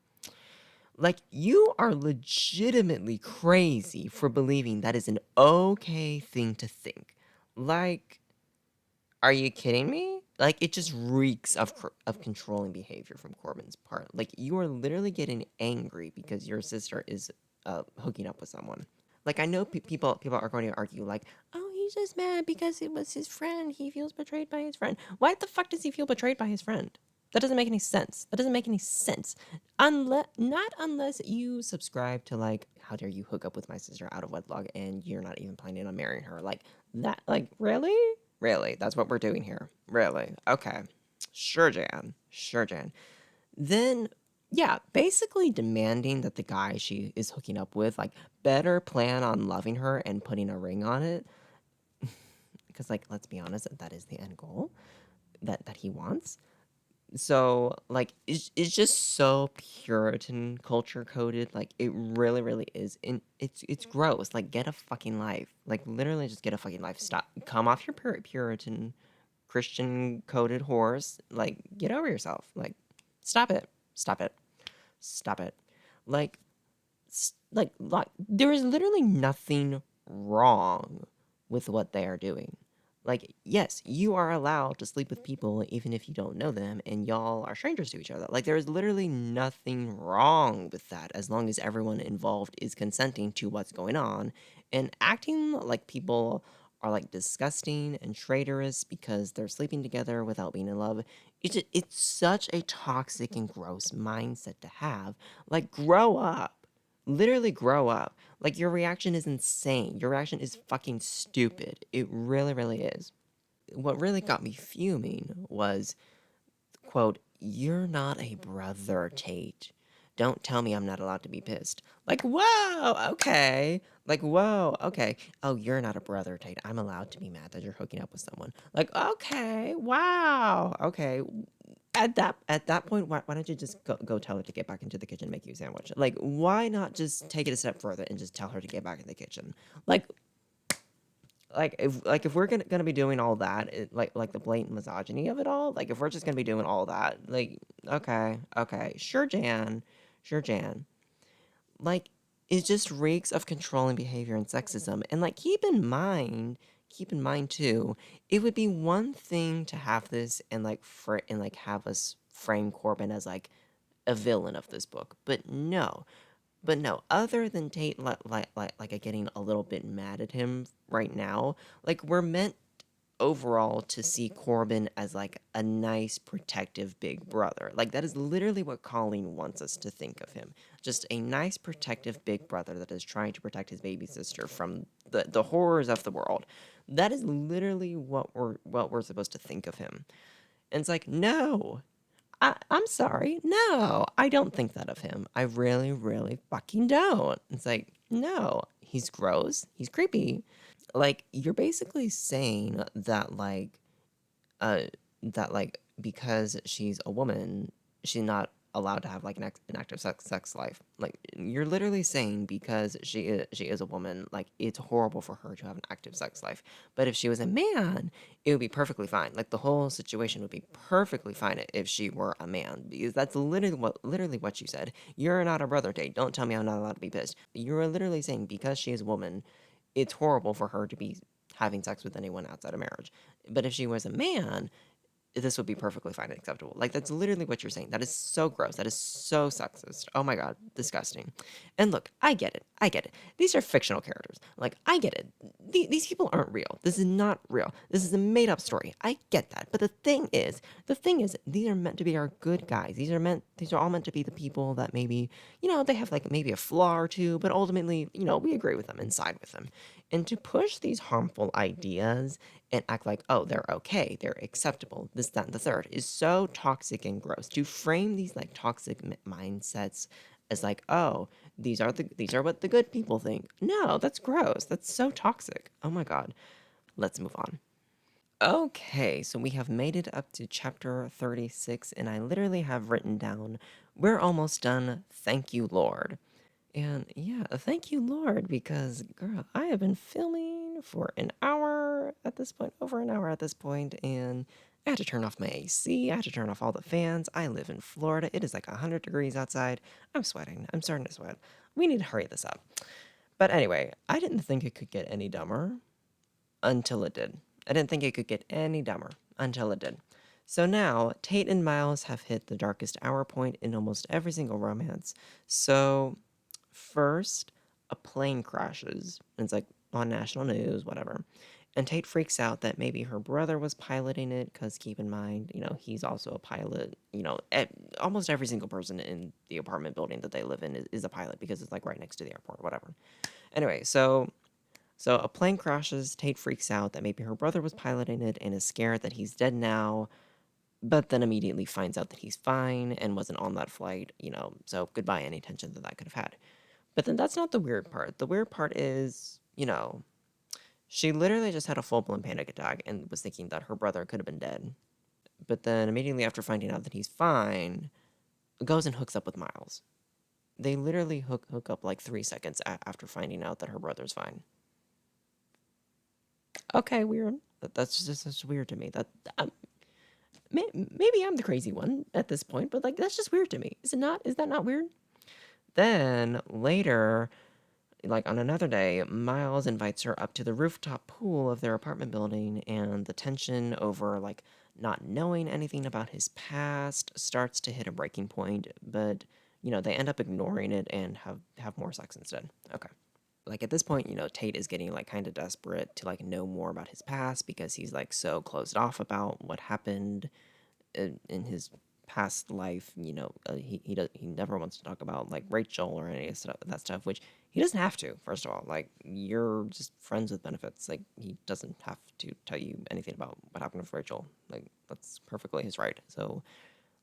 Like, you are legitimately crazy for believing that is an okay thing to think. Like, are you kidding me? Like, it just reeks of controlling behavior from Corbin's part. Like, you are literally getting angry because your sister is hooking up with someone. Like, I know people are going to argue, like, oh, he's just mad because it was his friend. He feels betrayed by his friend. Why the fuck does he feel betrayed by his friend? That doesn't make any sense. That doesn't make any sense. Not unless you subscribe to, like, how dare you hook up with my sister out of wedlock and you're not even planning on marrying her. Like, that, like, really? Really? That's what we're doing here? Really? Okay. Sure, Jan. Sure, Jan. Then, yeah, basically demanding that the guy she is hooking up with, like, better plan on loving her and putting a ring on it. Because, like, let's be honest, that is the end goal that he wants. So, like, it's just so Puritan culture coded. Like, it really, really is. And it's gross. Like, get a fucking life. Like, literally just get a fucking life. Stop. Come off your Puritan Christian coded horse. Like, get over yourself. Like, stop it. Stop it. Stop it. Like, there is literally nothing wrong with what they are doing. Like, yes, you are allowed to sleep with people even if you don't know them and y'all are strangers to each other. Like, there is literally nothing wrong with that as long as everyone involved is consenting to what's going on. And acting like people are, like, disgusting and traitorous because they're sleeping together without being in love, it's such a toxic and gross mindset to have. Like, grow up. Literally grow up. Like, your reaction is insane. Your reaction is fucking stupid. It really, really is. What really got me fuming was, quote, "You're not a brother, Tate. Don't tell me I'm not allowed to be pissed." Like, whoa, okay. Like, whoa, okay. Oh, you're not a brother, Tate. I'm allowed to be mad that you're hooking up with someone. Like, okay, wow, okay. At that point, why don't you just go tell her to get back into the kitchen and make you a sandwich? Like, why not just take it a step further and just tell her to get back in the kitchen? If we're gonna be doing all that, like the blatant misogyny of it all, like if we're just gonna be doing all that, like okay, sure Jan, like it just reeks of controlling behavior and sexism. And like keep in mind too, it would be one thing to have this and like have us frame Corbin as like a villain of this book, but no, other than Tate getting a little bit mad at him right now, like we're meant overall to see Corbin as like a nice protective big brother. Like that is literally what Colleen wants us to think of him. Just a nice protective big brother that is trying to protect his baby sister from the horrors of the world. That is literally what we're supposed to think of him. And it's like, no, I'm sorry. No, I don't think that of him. I really, really fucking don't. It's like, no, he's gross. He's creepy. Like, you're basically saying uh, that, like, because she's a woman, she's not allowed to have like an active sex life. Like you're literally saying because she is a woman, like it's horrible for her to have an active sex life. But if she was a man, it would be perfectly fine. Like the whole situation would be perfectly fine if she were a man, because that's literally what you said. You're not a brother, Tate. Don't tell me I'm not allowed to be pissed. You're literally saying because she is a woman, it's horrible for her to be having sex with anyone outside of marriage. But if she was a man, this would be perfectly fine and acceptable. Like that's literally what you're saying. That is so gross. That is so sexist. Oh my god, disgusting. And look, I get it. I get it. These are fictional characters. Like I get it. These people aren't real. This is not real. This is a made up story. I get that. But the thing is, these are meant to be our good guys. These are all meant to be the people that maybe, they have like maybe a flaw or two, but ultimately, we agree with them and side with them. And to push these harmful ideas and act like, oh, they're okay, they're acceptable, this, that, and the third is so toxic and gross. To frame these like toxic mindsets as like, oh, these are what the good people think. No, that's gross. That's so toxic. Oh my god. Let's move on. Okay, so we have made it up to chapter 36, and I literally have written down, we're almost done. Thank you, Lord. And yeah, thank you, Lord, because girl, I have been filming for an hour at this point, over an hour at this point, and I had to turn off my AC. I had to turn off all the fans. I live in Florida. It is like 100 degrees outside. I'm sweating. I'm starting to sweat. We need to hurry this up. But anyway, I didn't think it could get any dumber until it did. I didn't think it could get any dumber until it did. So now, Tate and Miles have hit the darkest hour point in almost every single romance. So first, a plane crashes. It's like on national news, whatever. And Tate freaks out that maybe her brother was piloting it, because keep in mind, he's also a pilot. Almost every single person in the apartment building that they live in is a pilot, because it's like right next to the airport, whatever. Anyway, so a plane crashes. Tate freaks out that maybe her brother was piloting it and is scared that he's dead now, but then immediately finds out that he's fine and wasn't on that flight, so goodbye any tension that could have had. But then that's not the weird part. The weird part is, she literally just had a full-blown panic attack and was thinking that her brother could have been dead. But then immediately after finding out that he's fine, goes and hooks up with Miles. They literally hook up like 3 seconds after finding out that her brother's fine. Okay, weird. That's weird to me. Maybe I'm the crazy one at this point, but like that's just weird to me. Is it not? Is that not weird? Then later, like on another day, Miles invites her up to the rooftop pool of their apartment building, and the tension over like not knowing anything about his past starts to hit a breaking point, but they end up ignoring it and have more sex instead. Okay. Like at this point, Tate is getting like kind of desperate to like know more about his past, because he's like so closed off about what happened in his past life. He never wants to talk about like Rachel or any of that stuff, which he doesn't have to. First of all, like you're just friends with benefits. Like he doesn't have to tell you anything about what happened with Rachel. Like that's perfectly his right. So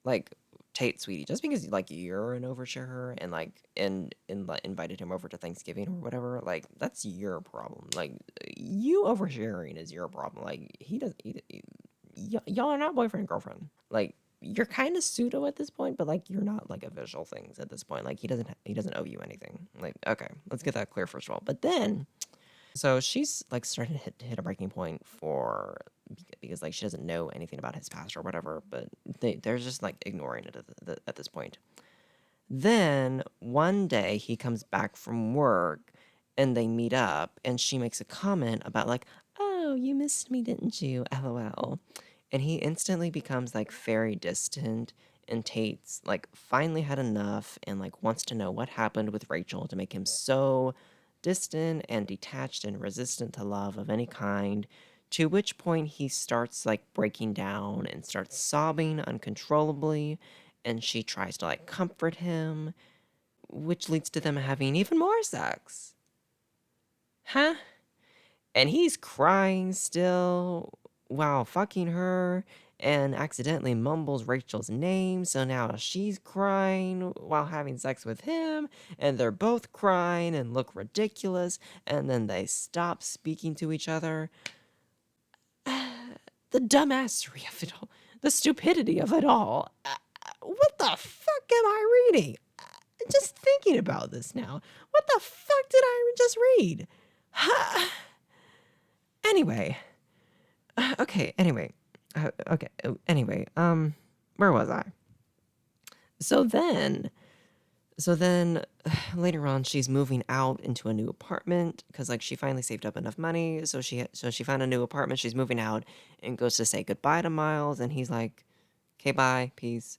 like Tate, sweetie, just because like you're an oversharer and like invited him over to Thanksgiving or whatever, like that's your problem. Like you oversharing is your problem. Like he doesn't. Y'all are not boyfriend and girlfriend. Like you're kind of pseudo at this point, but like you're not like official things at this point. Like he doesn't owe you anything. Like okay, let's get that clear first of all. But then, so she's like starting to hit a breaking point because like she doesn't know anything about his past or whatever. But they're just like ignoring it at this point. Then one day he comes back from work and they meet up, and she makes a comment about like, "Oh, you missed me, didn't you? LOL." And he instantly becomes like very distant, and Tate's like finally had enough and like wants to know what happened with Rachel to make him so distant and detached and resistant to love of any kind. To which point he starts like breaking down and starts sobbing uncontrollably, and she tries to like comfort him, which leads to them having even more sex. Huh? And he's crying still while fucking her, and accidentally mumbles Rachel's name, so now she's crying while having sex with him, and they're both crying and look ridiculous, and then they stop speaking to each other. The dumbassery of it all, the stupidity of it all. What the fuck am I reading? Just thinking about this now. What the fuck did I just read? Anyway. Okay, anyway. Anyway, where was I? So then later on she's moving out into a new apartment because like she finally saved up enough money, so she found a new apartment. She's moving out and goes to say goodbye to Miles, and he's like, "Okay, bye, peace."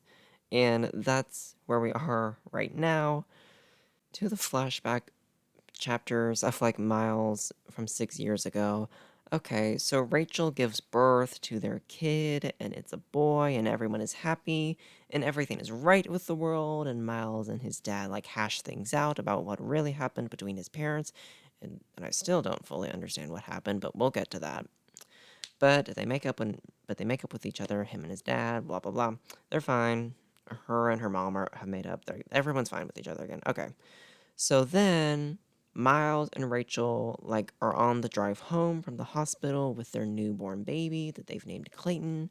And that's where we are right now. To the flashback chapters of like Miles from 6 years ago. Okay, so Rachel gives birth to their kid, and it's a boy, and everyone is happy, and everything is right with the world, and Miles and his dad like hash things out about what really happened between his parents, and I still don't fully understand what happened, but we'll get to that. But they make up with each other, him and his dad, blah blah blah. They're fine. Her and her mom have made up. Everyone's fine with each other again. Okay. So then Miles and Rachel like are on the drive home from the hospital with their newborn baby that they've named Clayton,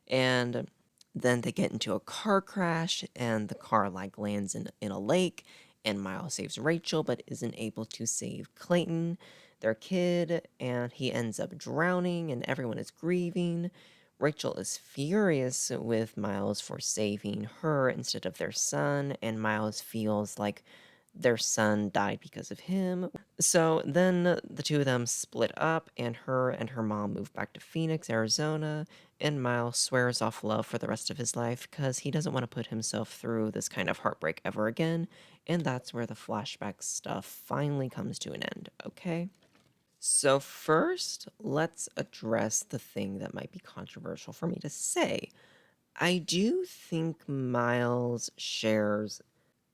and then they get into a car crash and the car like lands in a lake, and Miles saves Rachel but isn't able to save Clayton, their kid, and he ends up drowning and everyone is grieving. Rachel is furious with Miles for saving her instead of their son, and Miles feels like their son died because of him. So then the two of them split up, and her mom moved back to Phoenix, Arizona, and Miles swears off love for the rest of his life because he doesn't want to put himself through this kind of heartbreak ever again. And that's where the flashback stuff finally comes to an end, okay? So, first, let's address the thing that might be controversial for me to say. I do think Miles shares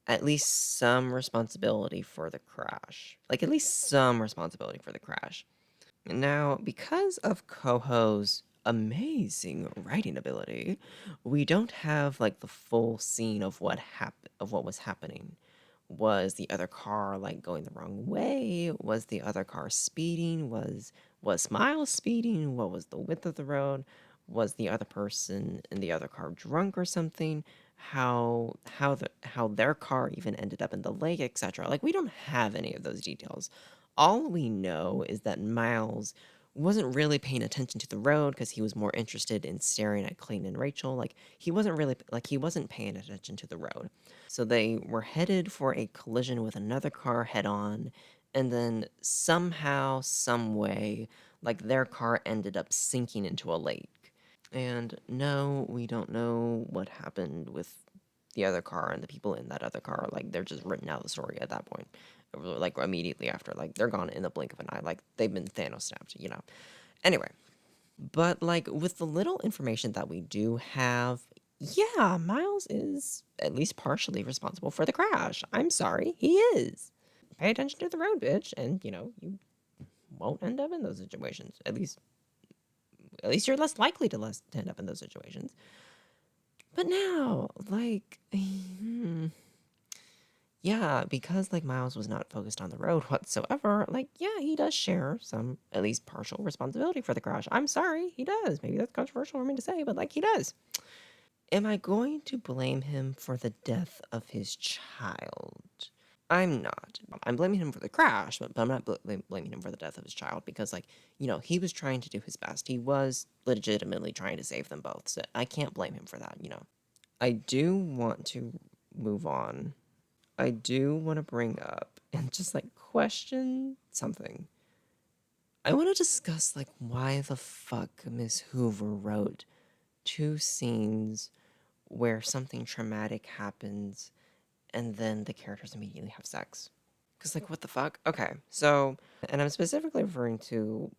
at least some responsibility for the crash. Like, at least some responsibility for the crash. Now, because of Coho's amazing writing ability, we don't have like the full scene of what was happening. Was the other car like going the wrong way? Was the other car speeding? Was Miles speeding? What was the width of the road? Was the other person in the other car drunk or something? How their car even ended up in the lake, etc. Like we don't have any of those details. All we know is that Miles wasn't really paying attention to the road because he was more interested in staring at Clayton and Rachel. Like he wasn't paying attention to the road. So they were headed for a collision with another car head on, and then somehow, some way, like their car ended up sinking into a lake. And no, we don't know what happened with the other car and the people in that other car. Like they're just written out of the story at that point. Like immediately after. Like they're gone in the blink of an eye. Like they've been Thanos snapped. Anyway. But like with the little information that we do have, yeah, Miles is at least partially responsible for the crash. I'm sorry, he is. Pay attention to the road, bitch, and you won't end up in those situations. At least you're less likely to end up in those situations. But now, like, yeah, because like Miles was not focused on the road whatsoever, like, yeah, he does share some at least partial responsibility for the crash. I'm sorry, he does. Maybe that's controversial for me to say, but like he does. Am I going to blame him for the death of his child? I'm not. I'm blaming him for the crash, but I'm not blaming him for the death of his child because, like, he was trying to do his best. He was legitimately trying to save them both, so I can't blame him for that. I do want to move on. I do want to bring up and just, like, question something. I want to discuss, like, why the fuck Miss Hoover wrote 2 scenes where something traumatic happens and then the characters immediately have sex. Because, like, what the fuck? Okay, so, and I'm specifically referring to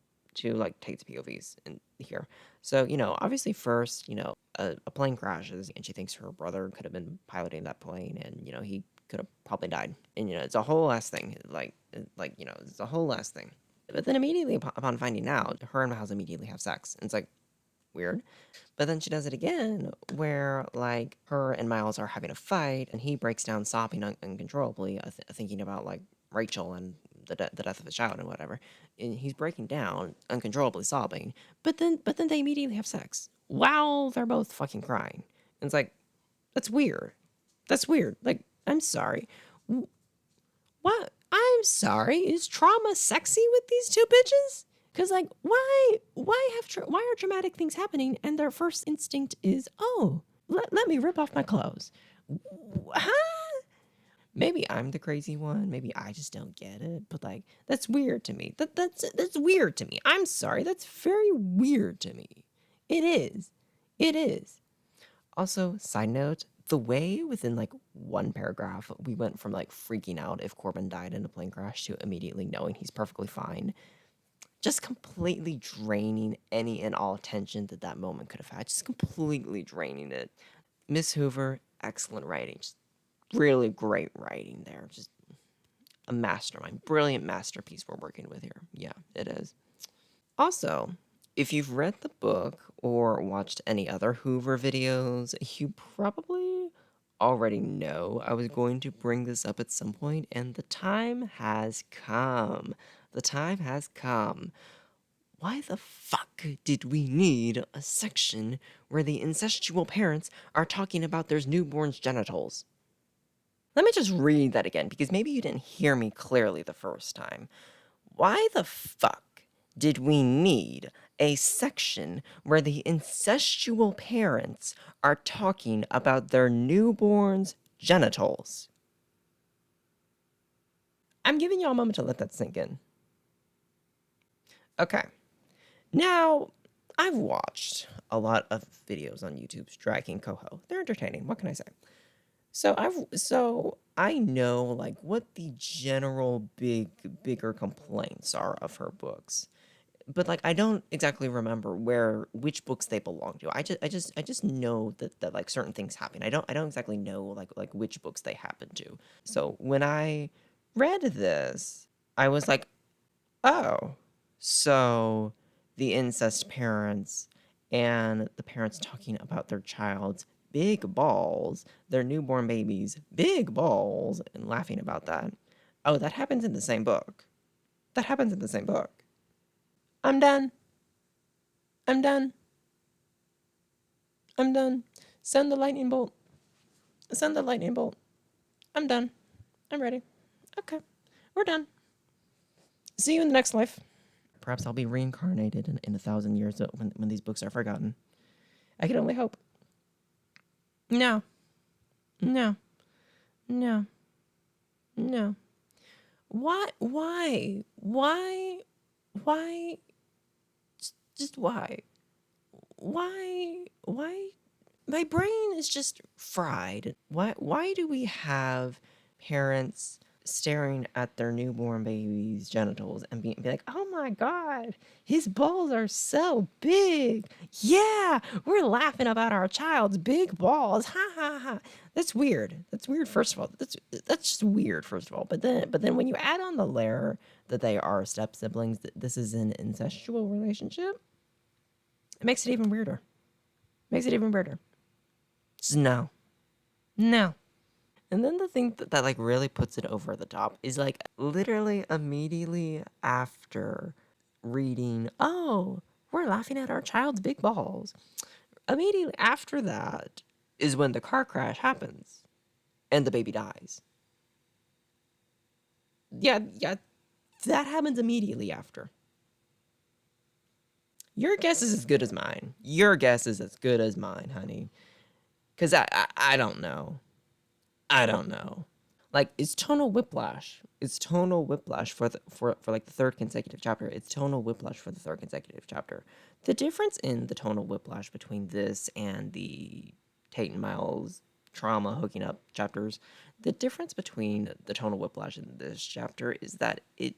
like, Tate's POVs in here. So, obviously first, a plane crashes, and she thinks her brother could have been piloting that plane, and, he could have probably died. And, it's a whole ass thing. It's a whole ass thing. But then immediately upon finding out, her and Miles immediately have sex. And it's like, weird. But then she does it again where, like, her and Miles are having a fight, and he breaks down sobbing uncontrollably, thinking about, like, Rachel and the death of his child and whatever. And he's breaking down, uncontrollably sobbing. But then they immediately have sex while they're both fucking crying. And it's like, That's weird. That's weird. Like, I'm sorry. What? I'm sorry. Is trauma sexy with these two bitches? Because, like, why are dramatic things happening and their first instinct is, oh, let me rip off my clothes? Huh? Maybe I'm the crazy one. Maybe I just don't get it. But, like, that's weird to me. That's weird to me. I'm sorry. That's very weird to me. It is. It is. Also, side note, the way within like one paragraph we went from like freaking out if Corbin died in a plane crash to immediately knowing he's perfectly fine, just completely draining any and all attention that that moment could have had, just completely draining it. Miss Hoover, excellent writing, just really great writing there, just a mastermind, brilliant masterpiece we're working with here. Yeah, it is. Also, if you've read the book or watched any other Hoover videos, you probably already know I was going to bring this up at some point, and the time has come. The time has come. Why the fuck did we need a section where the incestual parents are talking about their newborn's genitals? Let me just read that again, because maybe you didn't hear me clearly the first time. Why the fuck did we need a section where the incestual parents are talking about their newborn's genitals? I'm giving y'all a moment to let that sink in. Okay. Now, I've watched a lot of videos on YouTube's Drag King Coho. They're entertaining. What can I say? So I know like what the general bigger complaints are of her books. But like I don't exactly remember which books they belong to. I just know that like certain things happen. I don't exactly know like which books they happen to. So when I read this, I was like, "Oh, so the incest parents and the parents talking about their child's big balls, their newborn baby's big balls, and laughing about that. Oh, that happens in the same book. That happens in the same book. I'm done. I'm done. I'm done. Send the lightning bolt. Send the lightning bolt. I'm done. I'm ready. Okay. We're done. See you in the next life. Perhaps I'll be reincarnated in 1,000 years when these books are forgotten. I can only hope. No. No. No. No. Why? Why? Why? Why? Just why? Why? Why? My brain is just fried. Why do we have parents staring at their newborn baby's genitals and be like, "Oh my god, his balls are so big. Yeah, we're laughing about our child's big balls. Ha ha ha." That's weird. That's weird first of all. That's just weird first of all. But then when you add on the layer that they are step siblings, that this is an incestual relationship, it makes it even weirder. Makes it even weirder. Just no. No. And then the thing that like really puts it over the top is like literally immediately after reading, "Oh, we're laughing at our child's big balls." Immediately after that is when the car crash happens and the baby dies. Yeah, that happens immediately after. Your guess is as good as mine. Your guess is as good as mine, honey. Because I don't know. I don't know. Like, it's tonal whiplash. It's tonal whiplash for like the third consecutive chapter. It's tonal whiplash for the third consecutive chapter. The difference in the tonal whiplash between this and the Tate and Miles trauma hooking up chapters, the difference between the tonal whiplash in this chapter is that it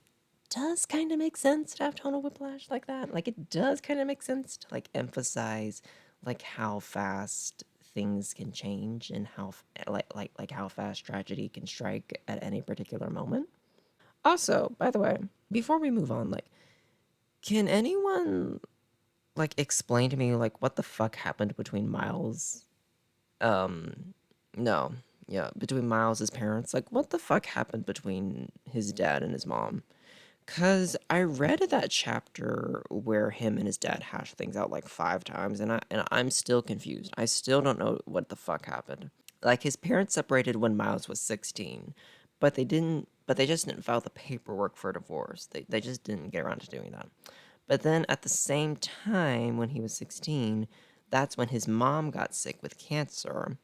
does kind of make sense to have tonal whiplash like that. Like, it does kind of make sense to like emphasize like how fast things can change and how like how fast tragedy can strike at any particular moment. Also, by the way, before we move on, like, can anyone like explain to me like what the fuck happened between Miles? No, yeah, between Miles's parents. Like, what the fuck happened between his dad and his mom? Cause I read that chapter where him and his dad hash things out like 5 times, and I'm still confused. I still don't know what the fuck happened. Like his parents separated when Miles was 16, but they didn't. But they just didn't file the paperwork for divorce. They just didn't get around to doing that. But then at the same time, when he was 16, that's when his mom got sick with cancer,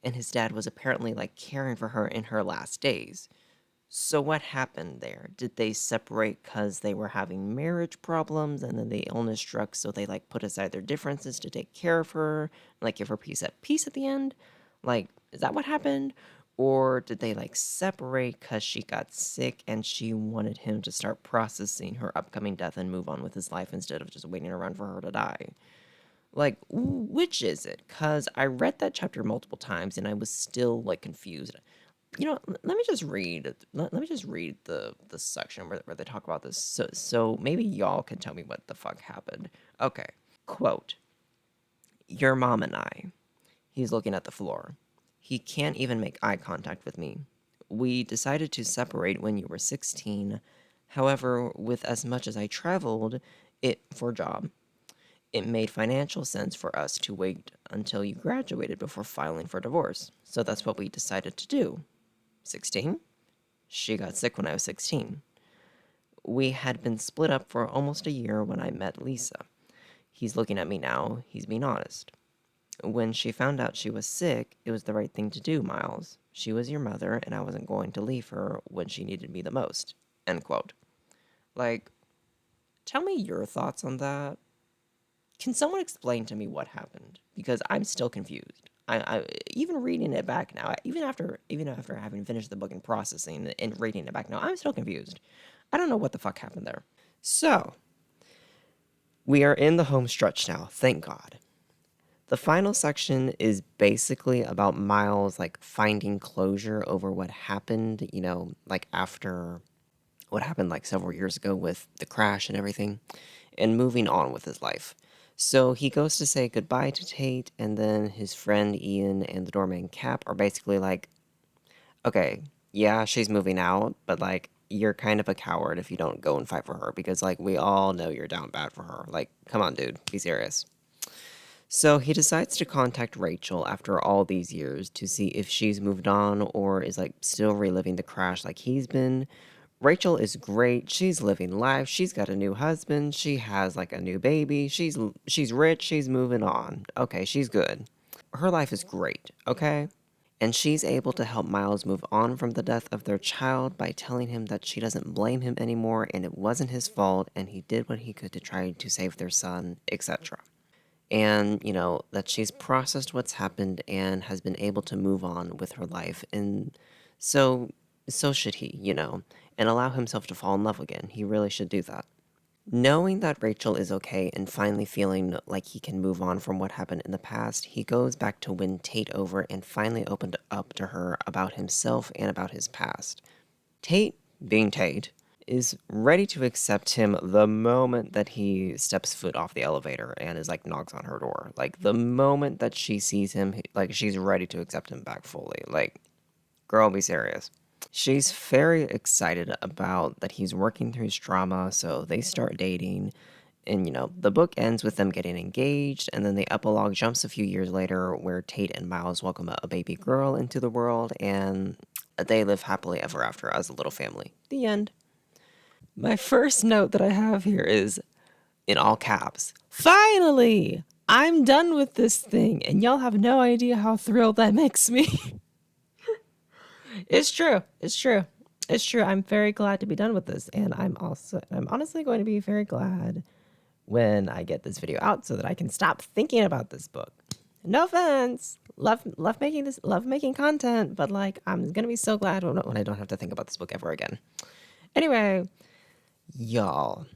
and his dad was apparently like caring for her in her last days. So what happened there? Did they separate because they were having marriage problems and then the illness struck, so they like put aside their differences to take care of her, like give her peace at the end? Like, is that what happened? Or did they like separate because she got sick and she wanted him to start processing her upcoming death and move on with his life instead of just waiting around for her to die? Like, which is it? Because I read that chapter multiple times and I was still like confused. Let me just read. Let me just read the section where they talk about this. So maybe y'all can tell me what the fuck happened. Okay. Quote: Your mom and I. He's looking at the floor. He can't even make eye contact with me. We decided to separate when you were 16. However, with as much as I traveled, it for job, it made financial sense for us to wait until you graduated before filing for divorce. So that's what we decided to do. 16? She got sick when I was 16. We had been split up for almost a year when I met Lisa. He's looking at me now. He's being honest. When she found out she was sick, it was the right thing to do, Miles. She was your mother, and I wasn't going to leave her when she needed me the most. End quote. Like, tell me your thoughts on that. Can someone explain to me what happened? Because I'm still confused. I even reading it back now, even after having finished the book and processing and reading it back now, I'm still confused. I don't know what the fuck happened there. So, we are in the home stretch now, thank God. The final section is basically about Miles like finding closure over what happened, like after what happened like several years ago with the crash and everything, and moving on with his life. So he goes to say goodbye to Tate, and then his friend Ian and the doorman Cap are basically like, okay, yeah, she's moving out, but like, you're kind of a coward if you don't go and fight for her because like we all know you're down bad for her. Like, come on, dude, be serious. So he decides to contact Rachel after all these years to see if she's moved on or is like still reliving the crash like he's been. Rachel is great. She's living life. She's got a new husband. She has like a new baby. She's rich. She's moving on. Okay, she's good. Her life is great, okay? And she's able to help Miles move on from the death of their child by telling him that she doesn't blame him anymore and it wasn't his fault and he did what he could to try to save their son, etc. And, that she's processed what's happened and has been able to move on with her life. And so should he, and allow himself to fall in love again. He really should do that. Knowing that Rachel is okay and finally feeling like he can move on from what happened in the past, he goes back to win Tate over and finally opened up to her about himself and about his past. Tate, being Tate, is ready to accept him the moment that he steps foot off the elevator and is like knocks on her door. Like the moment that she sees him, like she's ready to accept him back fully. Like, girl, be serious. She's very excited about that he's working through his trauma, so they start dating. And, the book ends with them getting engaged, and then the epilogue jumps a few years later where Tate and Miles welcome a baby girl into the world, and they live happily ever after as a little family. The end. My first note that I have here is, in all caps, finally! I'm done with this thing, and y'all have no idea how thrilled that makes me. It's true. It's true. It's true. I'm very glad to be done with this, and I'm honestly going to be very glad when I get this video out so that I can stop thinking about this book. No offense. Love making content, but like I'm gonna be so glad when I don't have to think about this book ever again. Anyway, y'all,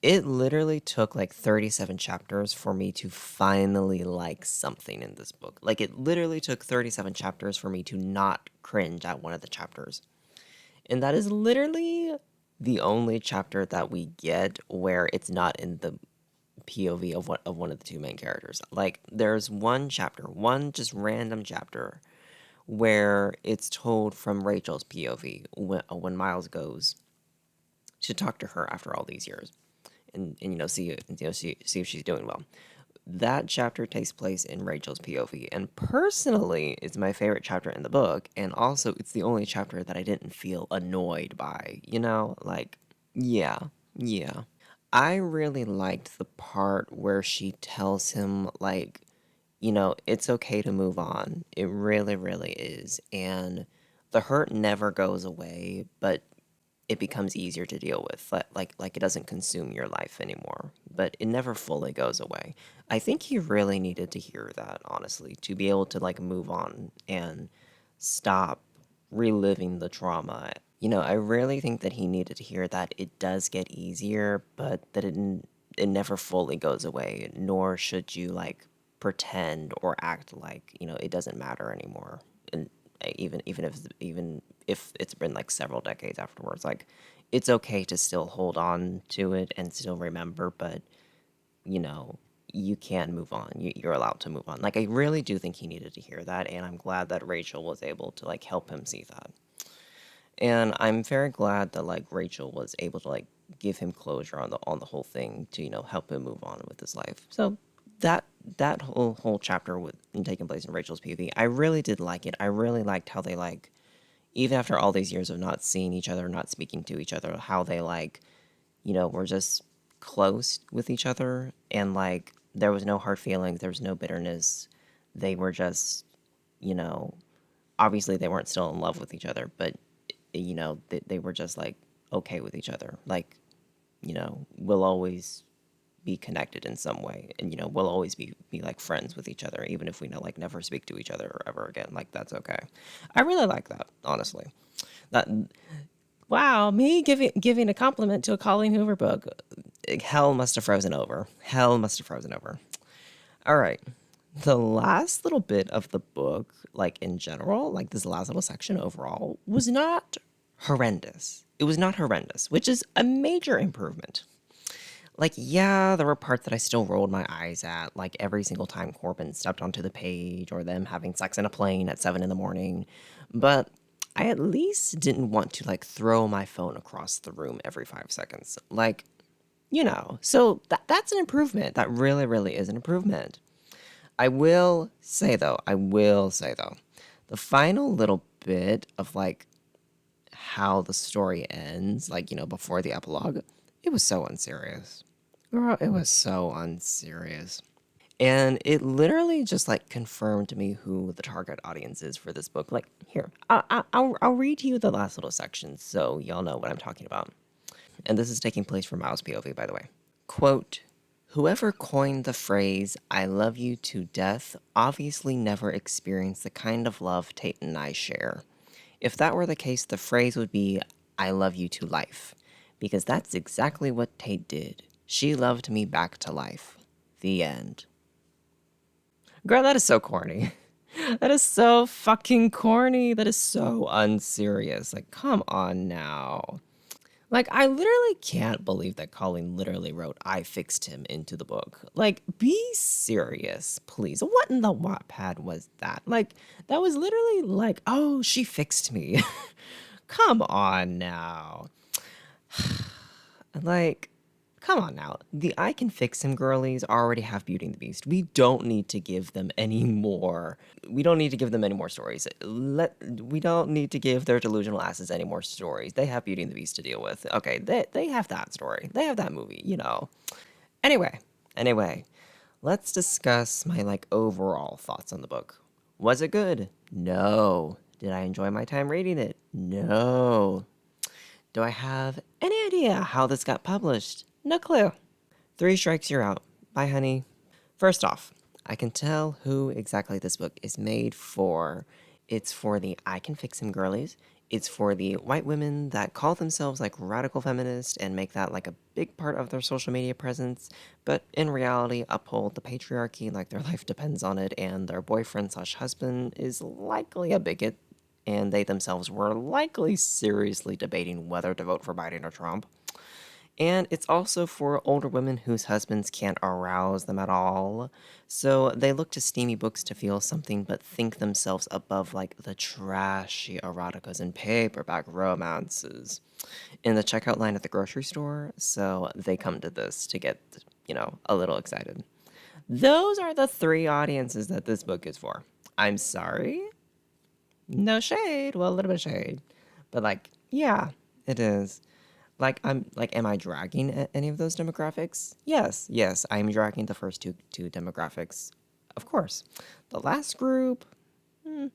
it literally took like 37 chapters for me to finally like something in this book. Like it literally took 37 chapters for me to not cringe at one of the chapters. And that is literally the only chapter that we get where it's not in the POV of one of the two main characters. Like there's one just random chapter where it's told from Rachel's POV when Miles goes to talk to her after all these years and see if she's doing well. That chapter takes place in Rachel's POV, and personally, it's my favorite chapter in the book, and also it's the only chapter that I didn't feel annoyed by, like, yeah, yeah. I really liked the part where she tells him, like, it's okay to move on. It really, really is. And the hurt never goes away, but it becomes easier to deal with. Like it doesn't consume your life anymore, but it never fully goes away. I think he really needed to hear that, honestly, to be able to like move on and stop reliving the trauma. I really think that he needed to hear that it does get easier, but that it never fully goes away, nor should you like pretend or act like, it doesn't matter anymore. And even if it's been like several decades afterwards, like it's okay to still hold on to it and still remember, but you know, you can move on. You're allowed to move on. Like I really do think he needed to hear that, and I'm glad that Rachel was able to like help him see that. And I'm very glad that like Rachel was able to like give him closure on the whole thing to help him move on with his life. So that that whole chapter with taking place in Rachel's PV, I really did like it. I really liked how they like even after all these years of not seeing each other, not speaking to each other, how they like were just close with each other, and like there was no hard feelings, there was no bitterness. They were just, you know, obviously they weren't still in love with each other, but they were just like okay with each other. Like, we'll always be connected in some way, and we'll always be like friends with each other, even if we like never speak to each other ever again. Like that's okay. I really like that, honestly. That Wow, me giving a compliment to a Colleen Hoover book. Hell must have frozen over. Hell must have frozen over. All right. The last little bit of the book, like in general, like this last little section overall, was not horrendous. It was not horrendous, which is a major improvement. Like, yeah, there were parts that I still rolled my eyes at, like every single time Corbin stepped onto the page or them having sex in a plane at 7 in the morning. But I at least didn't want to, like, throw my phone across the room every 5 seconds. Like, so that's an improvement. That really, really is an improvement. I will say though, the final little bit of, like, how the story ends, like, before the epilogue, it was so unserious. Girl, it was so unserious. And it literally just like confirmed to me who the target audience is for this book. Like, here, I'll read to you the last little section so y'all know what I'm talking about. And this is taking place from Miles' POV, by the way. Quote, whoever coined the phrase, I love you to death, obviously never experienced the kind of love Tate and I share. If that were the case, the phrase would be, I love you to life. Because that's exactly what Tate did. She loved me back to life. The end. Girl, that is so corny. That is so fucking corny. That is so unserious. Like, come on now. Like, I literally can't believe that Colleen literally wrote, I fixed him into the book. Like, be serious, please. What in the Wattpad was that? Like, that was literally like, oh, she fixed me. Come on now. Like, come on now. The I Can Fix Him girlies already have Beauty and the Beast. We don't need to give them any more. We don't need to give them any more stories. We don't need to give their delusional asses any more stories. They have Beauty and the Beast to deal with. Okay, they have that story. They have that movie, Anyway, let's discuss my like overall thoughts on the book. Was it good? No. Did I enjoy my time reading it? No. Do I have any idea how this got published? No clue. 3 strikes, you're out. Bye, honey. First off, I can tell who exactly this book is made for. It's for the I Can Fix Him girlies. It's for the white women that call themselves like radical feminists and make that like a big part of their social media presence, but in reality uphold the patriarchy like their life depends on it, and their boyfriend/husband is likely a bigot, and they themselves were likely seriously debating whether to vote for Biden or Trump. And it's also for older women whose husbands can't arouse them at all. So they look to steamy books to feel something but think themselves above like the trashy eroticas and paperback romances in the checkout line at the grocery store. So they come to this to get, a little excited. Those are the three audiences that this book is for. I'm sorry. No shade. Well, a little bit of shade. But like, yeah, it is. Am I dragging any of those demographics? Yes, I'm dragging the first two demographics, of course. The last group,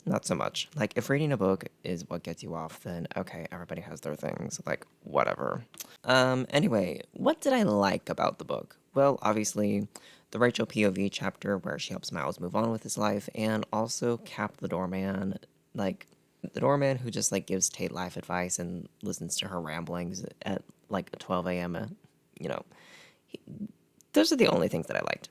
not so much. Like, if reading a book is what gets you off, then okay, everybody has their things. Like, whatever. Anyway, what did I like about the book? Well, obviously, the Rachel POV chapter where she helps Miles move on with his life, and also Cap the doorman, like the doorman who just like gives Tate life advice and listens to her ramblings at like 12 a.m. You know, those are the only things that I liked.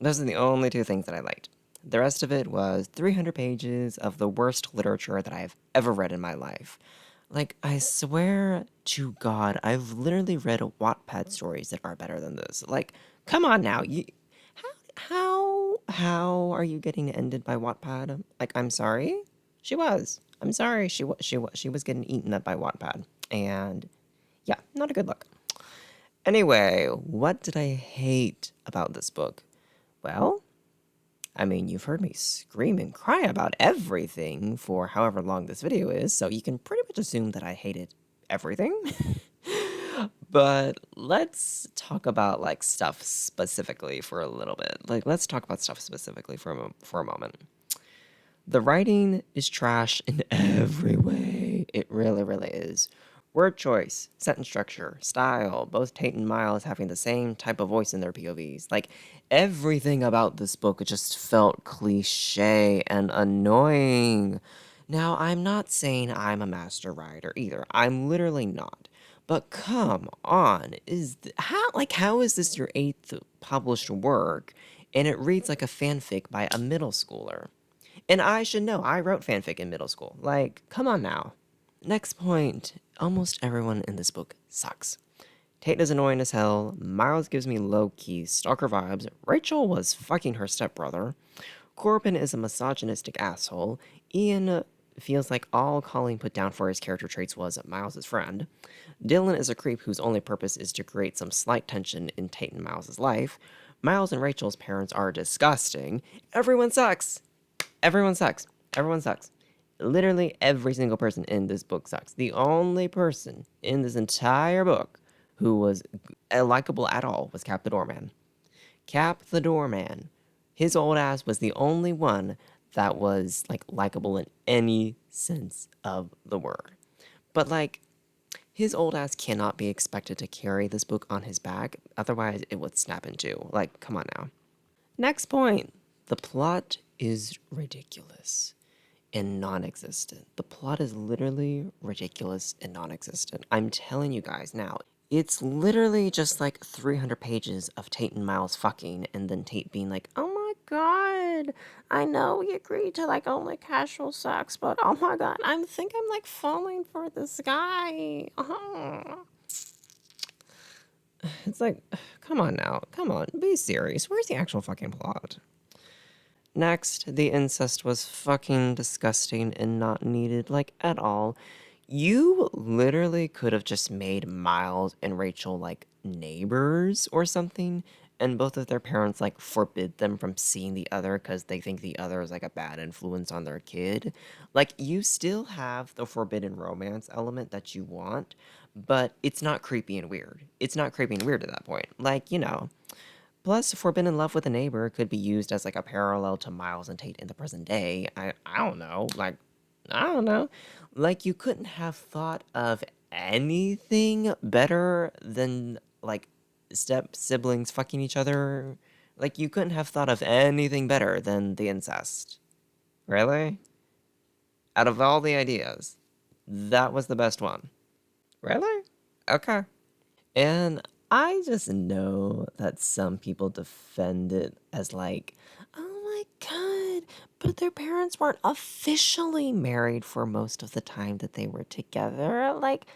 Those are the only two things that I liked. The rest of it was 300 pages of the worst literature that I have ever read in my life. Like, I swear to God, I've literally read Wattpad stories that are better than this. Like, come on now, how are you getting ended by Wattpad? Like, I'm sorry, she was. I'm sorry, she was getting eaten up by Wattpad, and yeah, not a good look. Anyway, what did I hate about this book? Well, I mean, you've heard me scream and cry about everything for however long this video is, so you can pretty much assume that I hated everything. But let's talk about like stuff specifically for a little bit. Like, let's talk about stuff specifically for a moment. The writing is trash in every way. It really, really is. Word choice, sentence structure, style, both Tate and Miles having the same type of voice in their POVs. Like, everything about this book just felt cliche and annoying. Now, I'm not saying I'm a master writer either. I'm literally not. But come on, how is this your eighth published work and it reads like a fanfic by a middle schooler? And I should know, I wrote fanfic in middle school. Like, come on now. Next point, almost everyone in this book sucks. Tate is annoying as hell, Miles gives me low-key stalker vibes, Rachel was fucking her stepbrother, Corbin is a misogynistic asshole, Ian feels like all Colleen put down for his character traits was Miles' friend, Dylan is a creep whose only purpose is to create some slight tension in Tate and Miles' life, Miles and Rachel's parents are disgusting, everyone sucks! Everyone sucks. Everyone sucks. Literally every single person in this book sucks. The only person in this entire book who was likable at all was Cap the Doorman. Cap the Doorman. His old ass was the only one that was like likable in any sense of the word. But like his old ass cannot be expected to carry this book on his back, otherwise it would snap in two. Like, come on now. Next point. The plot is ridiculous and non-existent. The plot is literally ridiculous and non-existent. I'm telling you guys now. It's literally just like 300 pages of Tate and Miles fucking, and then Tate being like, oh my god, I know we agreed to like only casual sex, but oh my god, I think I'm like falling for this guy. It's like, come on now, come on, be serious. Where's the actual fucking plot? Next, the incest was fucking disgusting and not needed, like, at all. You literally could have just made Miles and Rachel, like, neighbors or something, and both of their parents, like, forbid them from seeing the other because they think the other is, like, a bad influence on their kid. Like, you still have the forbidden romance element that you want, but it's not creepy and weird. It's not creepy and weird at that point. Like, Plus, Forbidden in Love with a Neighbor could be used as like a parallel to Miles and Tate in the present day. I don't know. Like, I don't know. Like, you couldn't have thought of anything better than like step siblings fucking each other. Like, you couldn't have thought of anything better than the incest. Really? Out of all the ideas, that was the best one. Really? Okay. And I just know that some people defend it as like, oh my god, but their parents weren't officially married for most of the time that they were together. Like,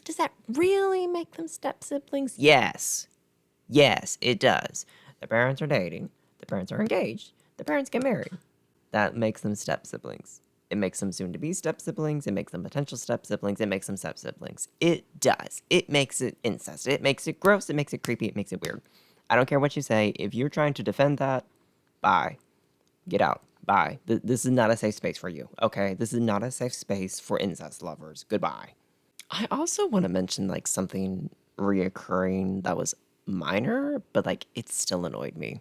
does that really make them step siblings? Yes. Yes, it does. The parents are dating. The parents are engaged. The parents get married. That makes them step siblings. It makes them soon to be step siblings. It makes them potential step siblings. It makes them step siblings. It does. It makes it incest. It makes it gross. It makes it creepy. It makes it weird. I don't care what you say. If you're trying to defend that, bye. Get out. Bye. This is not a safe space for you. Okay? This is not a safe space for incest lovers. Goodbye. I also want to mention like something reoccurring that was minor, but like it still annoyed me.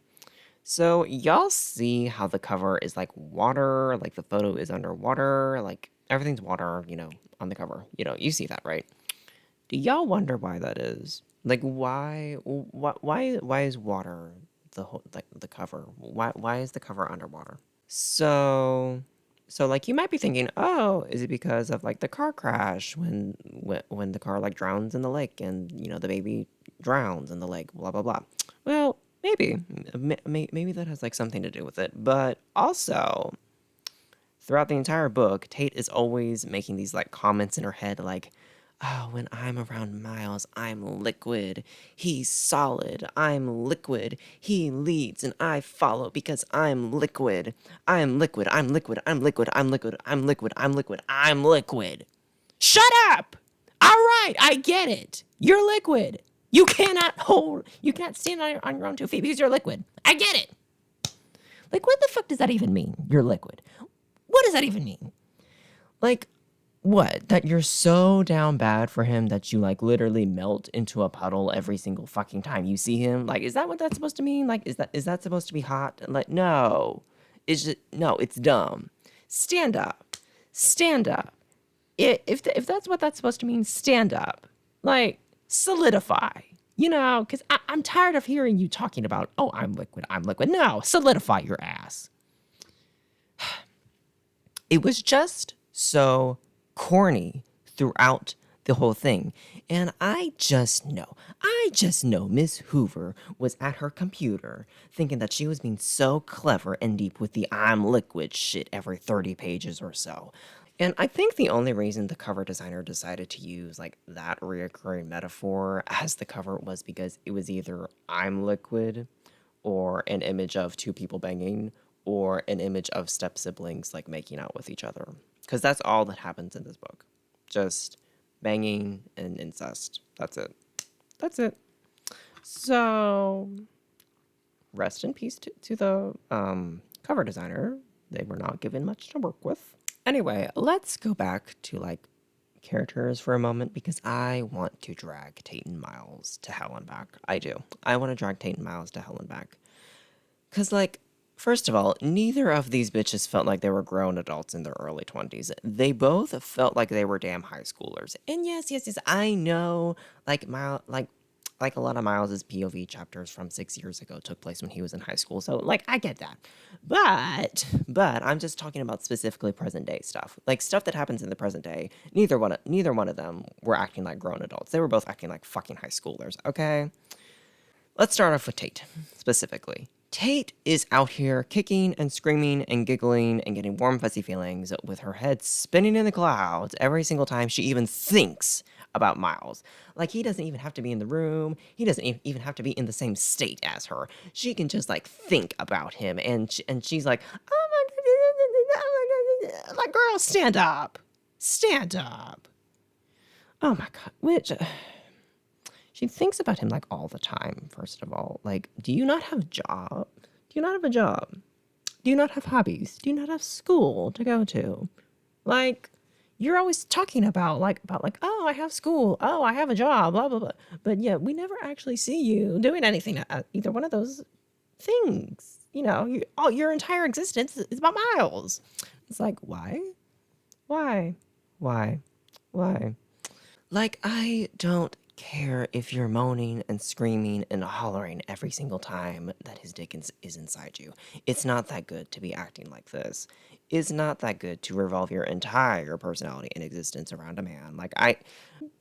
So y'all see how the cover is like water, like the photo is underwater, like everything's water, on the cover. You see that, right? Do y'all wonder why that is? Like why is water the cover? Why is the cover underwater? So like you might be thinking, oh, is it because of like the car crash when the car like drowns in the lake and the baby drowns in the lake, blah blah blah. Well, maybe maybe that has like something to do with it, but also throughout the entire book, Tate is always making these like comments in her head like, oh, when I'm around Miles, I'm liquid. He's solid. I'm liquid. He leads and I follow because I'm liquid. I'm liquid. I'm liquid. I'm liquid. I'm liquid. I'm liquid. I'm liquid. I'm liquid. Shut up! All right, I get it. You're liquid. You cannot stand on your own 2 feet because you're liquid. I get it. Like, what the fuck does that even mean? You're liquid. What does that even mean? Like, what? That you're so down bad for him that you like literally melt into a puddle every single fucking time you see him? Like, is that what that's supposed to mean? Like, is that supposed to be hot? Like, no. No, it's dumb. Stand up. Stand up. If that's what that's supposed to mean, stand up. Like, solidify. Because I'm tired of hearing you talking about, oh, I'm liquid. No, solidify your ass. It was just so corny throughout the whole thing. And I just know Miss Hoover was at her computer thinking that she was being so clever and deep with the I'm liquid shit every 30 pages or so. And I think the only reason the cover designer decided to use like that reoccurring metaphor as the cover was because it was either I'm liquid or an image of 2 people banging or an image of step siblings like making out with each other. Because that's all that happens in this book. Just banging and incest. That's it. That's it. So, rest in peace to the cover designer. They were not given much to work with. Anyway, let's go back to like characters for a moment because I want to drag Tate and Miles to hell and back. I do. I want to drag Tate and Miles to hell and back. Because like, first of all, neither of these bitches felt like they were grown adults in their early 20s. They both felt like they were damn high schoolers. And yes, I know, like a lot of Miles's POV chapters from 6 years ago took place when he was in high school. So, like, I get that. But I'm just talking about specifically present day stuff. Like, stuff that happens in the present day. Neither one of them were acting like grown adults. They were both acting like fucking high schoolers, okay? Let's start off with Tate, specifically. Tate is out here kicking and screaming and giggling and getting warm, fuzzy feelings with her head spinning in the clouds every single time she even thinks about Miles. Like, he doesn't even have to be in the room. He doesn't even have to be in the same state as her. She can just, like, think about him, and she's like, oh my God, like, girl, stand up. Stand up. Oh my God, she thinks about him, like, all the time, first of all. Like, do you not have a job? Do you not have a job? Do you not have hobbies? Do you not have school to go to? Like, you're always talking about, oh, I have school. Oh, I have a job, blah, blah, blah. But, yeah, we never actually see you doing anything at either one of those things. Your entire existence is about Miles. It's like, why? Why? Like, I don't care if you're moaning and screaming and hollering every single time that his dick is inside you. It's not that good to be acting like this. It's not that good to revolve your entire personality and existence around a man.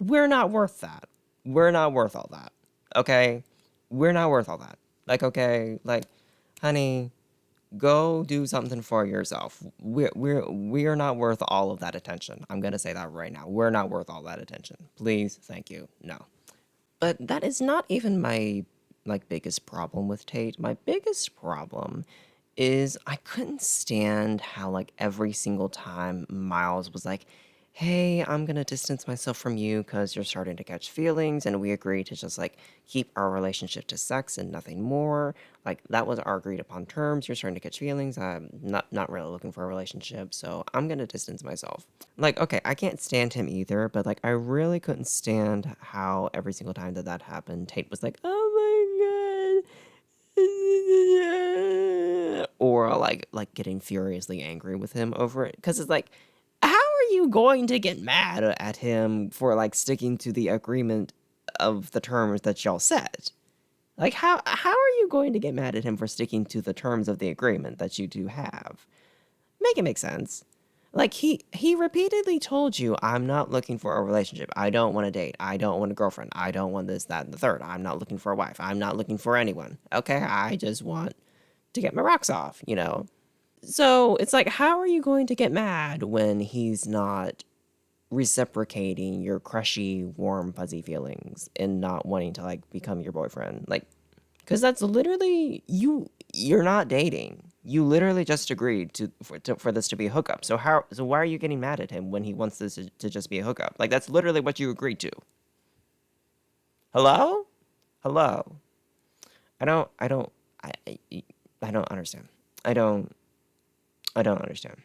We're not worth that. We're not worth all that. Okay? We're not worth all that. Like, okay, like, honey, go do something for yourself. We're not worth all of that attention. I'm gonna say that right now. We're not worth all that attention. Please, thank you. No. But that is not even my like biggest problem with Tate. My biggest problem is I couldn't stand how like every single time Miles was like, "Hey, I'm going to distance myself from you cuz you're starting to catch feelings and we agreed to just like keep our relationship to sex and nothing more." Like that was our agreed upon terms. You're starting to catch feelings. I'm not really looking for a relationship, so I'm going to distance myself. Like, okay, I can't stand him either, but like I really couldn't stand how every single time that happened, Tate was like, "Oh my god," or like getting furiously angry with him over it, because it's like, how are you going to get mad at him for like sticking to the agreement of the terms that y'all set? Like, how are you going to get mad at him for sticking to the terms of the agreement that you do have? Make it make sense. Like he repeatedly told you, "I'm not looking for a relationship. I don't want to date. I don't want a girlfriend. I don't want this, that, and the third. I'm not looking for a wife. I'm not looking for anyone. Okay, I just want to get my rocks off, you know?" So it's like, how are you going to get mad when he's not reciprocating your crushy, warm, fuzzy feelings and not wanting to like become your boyfriend? Like, because that's literally you're not dating. You literally just agreed for this to be a hookup. So why are you getting mad at him when he wants this to just be a hookup? Like that's literally what you agreed to. Hello? Hello. I don't I I don't understand. I don't I don't understand.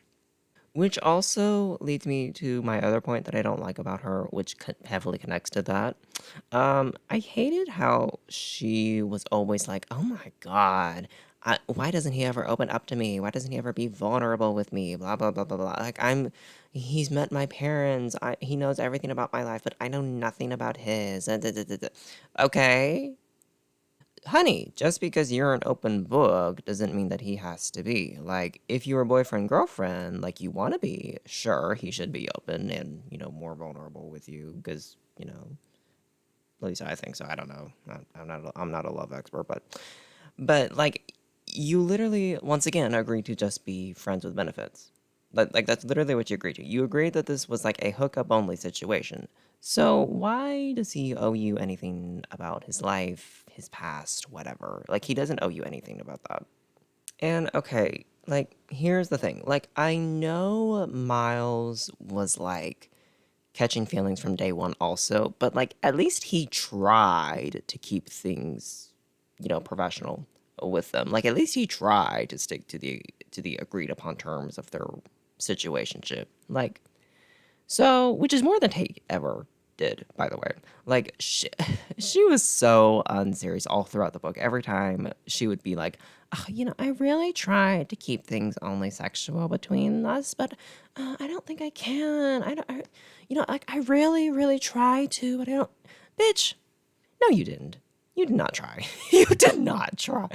Which also leads me to my other point that I don't like about her, which heavily connects to that. I hated how she was always like, "Oh my God, why doesn't he ever open up to me? Why doesn't he ever be vulnerable with me? Blah, blah, blah, blah, blah. He's met my parents. He knows everything about my life, but I know nothing about his. Okay, honey, just because you're an open book doesn't mean that he has to be. Like, if you're a boyfriend girlfriend, like you want to be, sure, he should be open and, more vulnerable with you because, at least I think so. I don't know. I'm not a love expert, but like you literally once again agreed to just be friends with benefits. Like that's literally what you agreed to. You agreed that this was like a hookup only situation. So why does he owe you anything about his life, his past, whatever? Like he doesn't owe you anything about that. And okay, like here's the thing. Like I know Miles was like catching feelings from day one also, but like at least he tried to keep things, professional with them. Like at least he tried to stick to the agreed upon terms of their situationship. Like so, which is more than Tate ever did, by the way. Like she was so unserious all throughout the book. Every time she would be like, "Oh, I really tried to keep things only sexual between us, but I don't think I can. I don't, like I really, really try to, but I don't." Bitch, no, you didn't. You did not try. You did not try.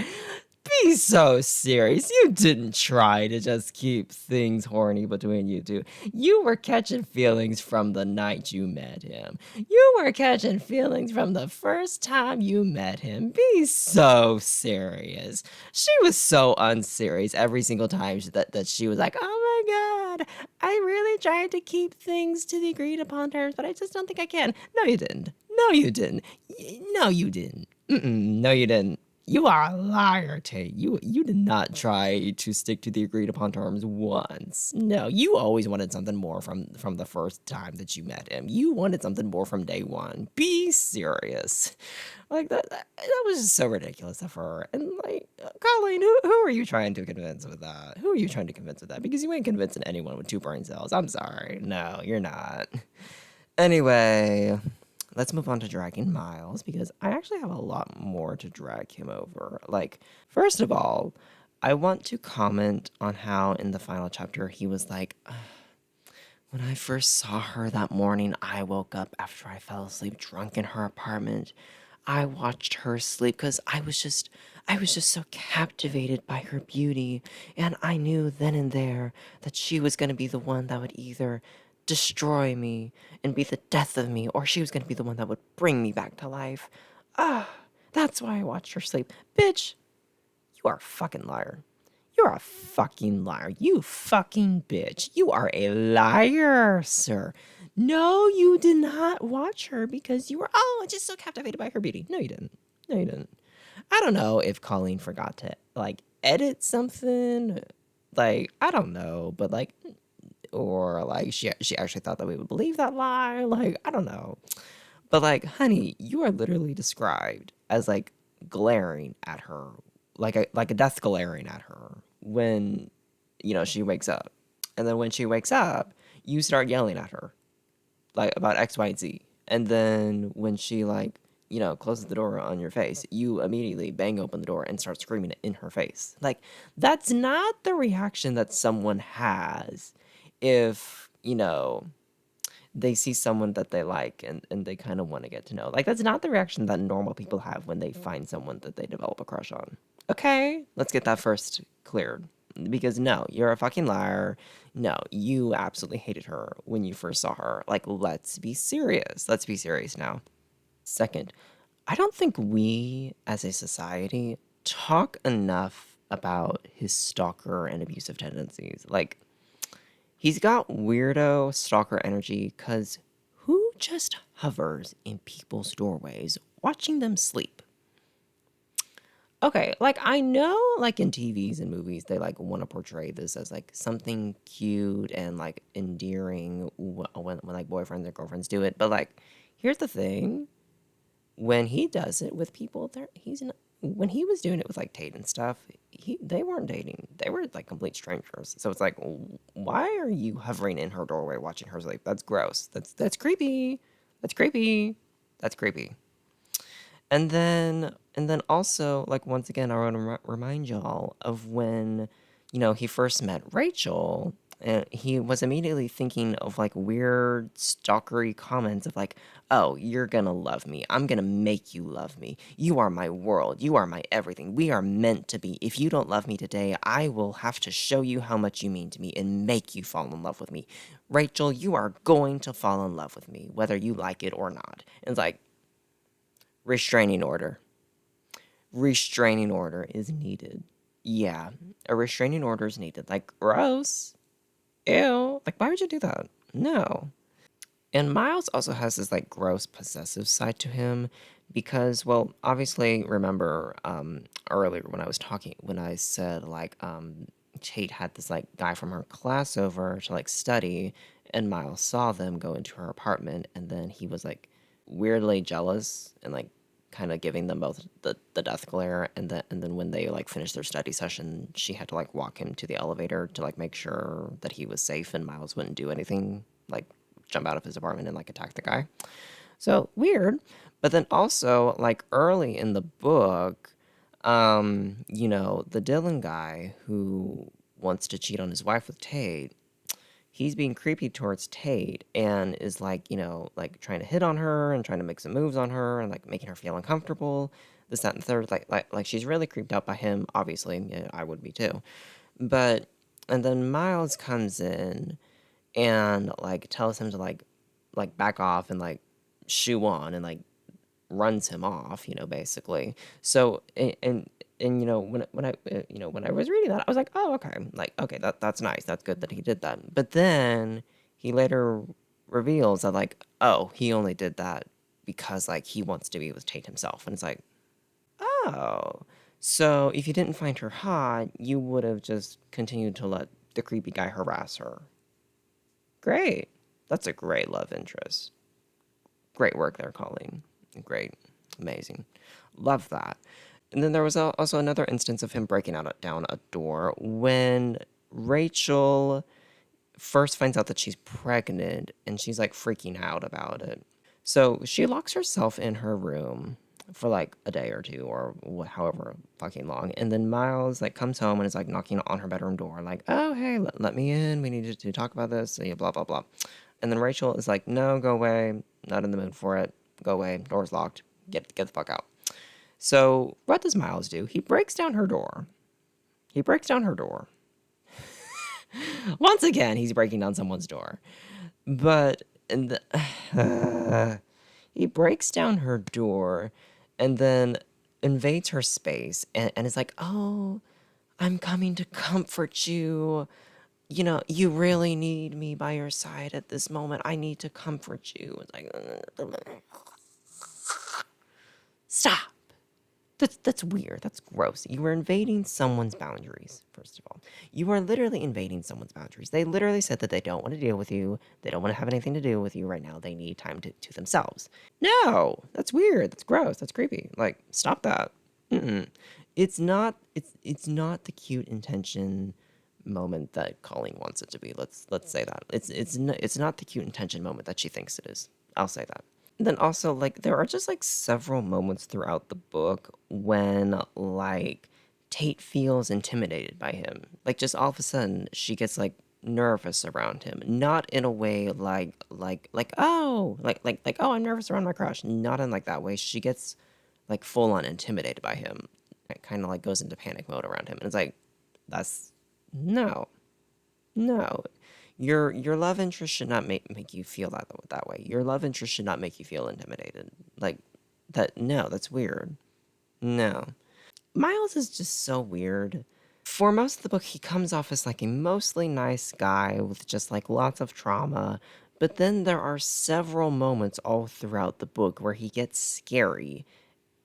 Be so serious. You didn't try to just keep things horny between you two. You were catching feelings from the night you met him. You were catching feelings from the first time you met him. Be so serious. She was so unserious every single time that she was like, "Oh my God, I really tried to keep things to the agreed upon terms, but I just don't think I can." No, you didn't. No, you didn't. No, you didn't. No, you didn't. You are a liar, Tate. You did not try to stick to the agreed upon terms once. No, you always wanted something more from the first time that you met him. You wanted something more from day one. Be serious. Like that was just so ridiculous of her. And like, Colleen, who are you trying to convince with that? Who are you trying to convince with that? Because you ain't convincing anyone with two brain cells. I'm sorry. No, you're not. Anyway, let's move on to dragging Miles because I actually have a lot more to drag him over. Like, first of all, I want to comment on how in the final chapter he was like, "When I first saw her that morning, I woke up after I fell asleep drunk in her apartment. I watched her sleep because I was just so captivated by her beauty, and I knew then and there that she was going to be the one that would either destroy me and be the death of me, or she was going to be the one that would bring me back to life. Ah, that's why I watched her sleep. Bitch, you are a fucking liar. You're a fucking liar. You fucking bitch. You are a liar, sir. No, you did not watch her because you were, just so captivated by her beauty. No, you didn't. No, you didn't. I don't know if Colleen forgot to, like, edit something. Like, I don't know, but, like, or, like, she actually thought that we would believe that lie. Like, I don't know. But, like, honey, you are literally described as, like, glaring at her, like a death glaring at her when, she wakes up. And then when she wakes up, you start yelling at her, like, about X, Y, and Z. And then when she, like, closes the door on your face, you immediately bang open the door and start screaming it in her face. Like, that's not the reaction that someone has if, they see someone that they like and they kind of want to get to know. Like, that's not the reaction that normal people have when they find someone that they develop a crush on. Okay, let's get that first cleared. Because no, you're a fucking liar. No, you absolutely hated her when you first saw her. Like, let's be serious. Let's be serious now. Second, I don't think we as a society talk enough about his stalker and abusive tendencies. Like, he's got weirdo stalker energy because who just hovers in people's doorways watching them sleep? Okay, like, I know, like, in TVs and movies, they, like, want to portray this as, like, something cute and, like, endearing when like, boyfriends or girlfriends do it. But, like, here's the thing. When he does it with people, he's not, when he was doing it with, like, Tate and stuff, they weren't dating. They were, like, complete strangers. So it's like, why are you hovering in her doorway watching her sleep? That's gross. That's creepy. That's creepy. That's creepy. And then also, like, once again, I want to remind y'all of when, he first met Rachel. And he was immediately thinking of, like, weird stalkery comments of, like, oh, you're gonna love me. I'm gonna make you love me. You are my world. You are my everything. We are meant to be. If you don't love me today, I will have to show you how much you mean to me and make you fall in love with me. Rachel, you are going to fall in love with me, whether you like it or not. And it's like, restraining order. Restraining order is needed. Yeah, a restraining order is needed. Like, gross. Ew. Like, why would you do that? No. And Miles also has this, like, gross possessive side to him because, well, obviously, remember earlier when I said, like, Tate had this, like, guy from her class over to, like, study, and Miles saw them go into her apartment, and then he was, like, weirdly jealous and, like, kind of giving them both the death glare. And then when they, like, finished their study session, she had to, like, walk him to the elevator to, like, make sure that he was safe and Miles wouldn't do anything, like, jump out of his apartment and, like, attack the guy. So weird. But then also, like, early in the book, the Dylan guy who wants to cheat on his wife with Tate, he's being creepy towards Tate and is, like, like, trying to hit on her and trying to make some moves on her and, like, making her feel uncomfortable. This, that, and the third. Like she's really creeped out by him. Obviously, yeah, I would be too. But and then Miles comes in and, like, tells him to, like back off and, like, shoo on and, like, runs him off, basically. So and when I was reading that, I was like, oh, okay, like, okay, that's nice, that's good that he did that. But then he later reveals that, like, oh, he only did that because, like, he wants to be with Tate himself, and it's like, oh, so if you didn't find her hot, you would have just continued to let the creepy guy harass her. Great. That's a great love interest. Great work there, Colleen. Great. Amazing. Love that. And then there was also another instance of him breaking down a door when Rachel first finds out that she's pregnant and she's, like, freaking out about it. So she locks herself in her room for, like, a day or two or however fucking long. And then Miles, like, comes home and is, like, knocking on her bedroom door, like, oh, hey, let me in. We need to talk about this. Yeah, blah, blah, blah. And then Rachel is like, no, go away. Not in the mood for it. Go away. Door's locked. Get the fuck out. So what does Miles do? He breaks down her door. He breaks down her door. Once again, he's breaking down someone's door. But he breaks down her door and then invades her space and is like, oh, I'm coming to comfort you. You know, you really need me by your side at this moment. I need to comfort you. It's like, stop. That's weird. That's gross. You are invading someone's boundaries, first of all. You are literally invading someone's boundaries. They literally said that they don't want to deal with you. They don't want to have anything to do with you right now. They need time to themselves. No, that's weird. That's gross. That's creepy. Like, stop that. Mm-mm. It's not the cute intention moment that Colleen wants it to be. Let's say that. It's not the cute intention moment that she thinks it is. I'll say that. Then also, like, there are just like several moments throughout the book when like Tate feels intimidated by him. Like, just all of a sudden she gets like nervous around him. Not in a way like oh, I'm nervous around my crush. Not in like that way. She gets like full on intimidated by him. It kind of like goes into panic mode around him. And it's like, that's no. No. Your love interest should not make you feel that way. Your love interest should not make you feel intimidated. Like that, no, that's weird. No. Miles is just so weird. For most of the book, he comes off as like a mostly nice guy with just like lots of trauma. But then there are several moments all throughout the book where he gets scary.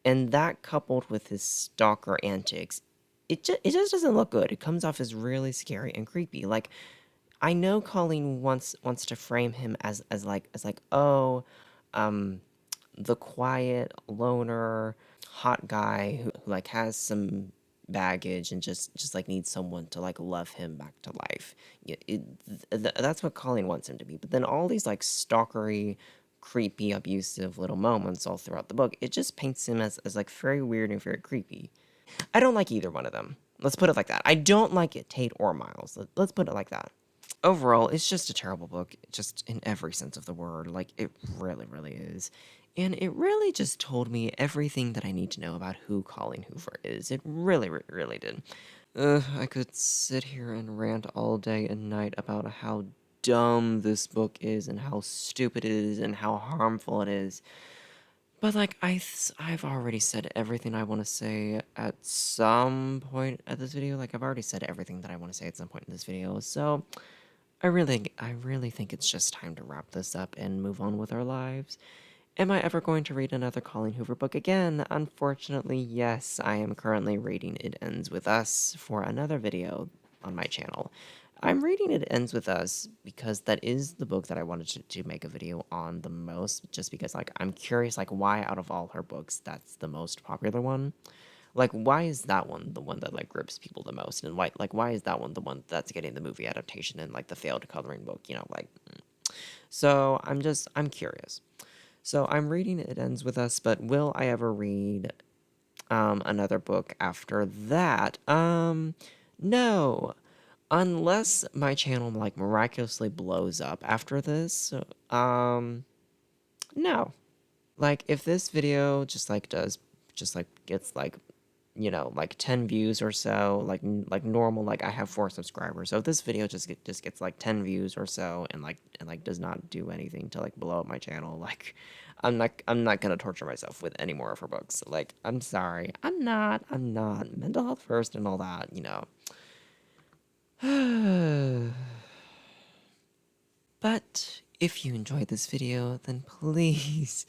And that coupled with his stalker antics, it just doesn't look good. It comes off as really scary and creepy. Like, I know Colleen wants to frame him as like, oh, um the quiet loner hot guy who like has some baggage and just like needs someone to like love him back to life. That's what Colleen wants him to be. But then all these like stalkery, creepy, abusive little moments all throughout the book, it just paints him as like very weird and very creepy. I don't like either one of them. Let's put it like that. I don't like it, Tate or Miles. Let's put it like that. Overall, it's just a terrible book, just in every sense of the word. Like, it really, really is. And it really just told me everything that I need to know about who Colleen Hoover is. It really, really did. I could sit here and rant all day and night about how dumb this book is and how stupid it is and how harmful it is. But like I've already said everything I want to say at some point at this video. Like I've already said everything that I want to say at some point in this video. So I really think it's just time to wrap this up and move on with our lives. Am I ever going to read another Colleen Hoover book again? Unfortunately, yes. I am currently reading It Ends With Us for another video on my channel. I'm reading It Ends With Us because that is the book that I wanted to make a video on the most, just because like I'm curious like why out of all her books that's the most popular one. Like, why is that one the one that like grips people the most, and why is that one the one that's getting the movie adaptation and like the failed coloring book? You know, like. So I'm curious. So I'm reading It Ends With Us, but will I ever read another book after that? No, unless my channel like miraculously blows up after this. No. Like if this video just like gets like like 10 views or so, like normal, like I have 4 subscribers. So if this video just gets like 10 views or so and does not do anything to like blow up my channel, like I'm not gonna torture myself with any more of her books. Like, I'm sorry. I'm not. Mental health first and all that, But if you enjoyed this video, then please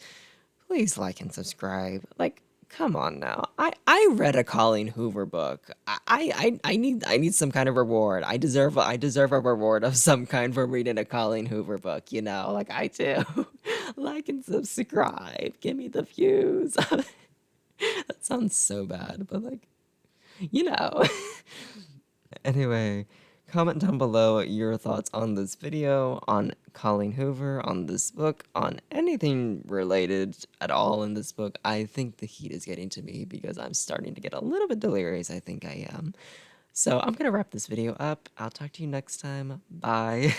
like and subscribe. Like, come on now. I read a Colleen Hoover book. I need some kind of reward. I deserve a reward of some kind for reading a Colleen Hoover book, like I do. Like and subscribe. Give me the views. That sounds so bad, but like, you know. Anyway, comment down below your thoughts on this video, on Colleen Hoover, on this book, on anything related at all in this book. I think the heat is getting to me because I'm starting to get a little bit delirious. I think I am. So I'm going to wrap this video up. I'll talk to you next time. Bye.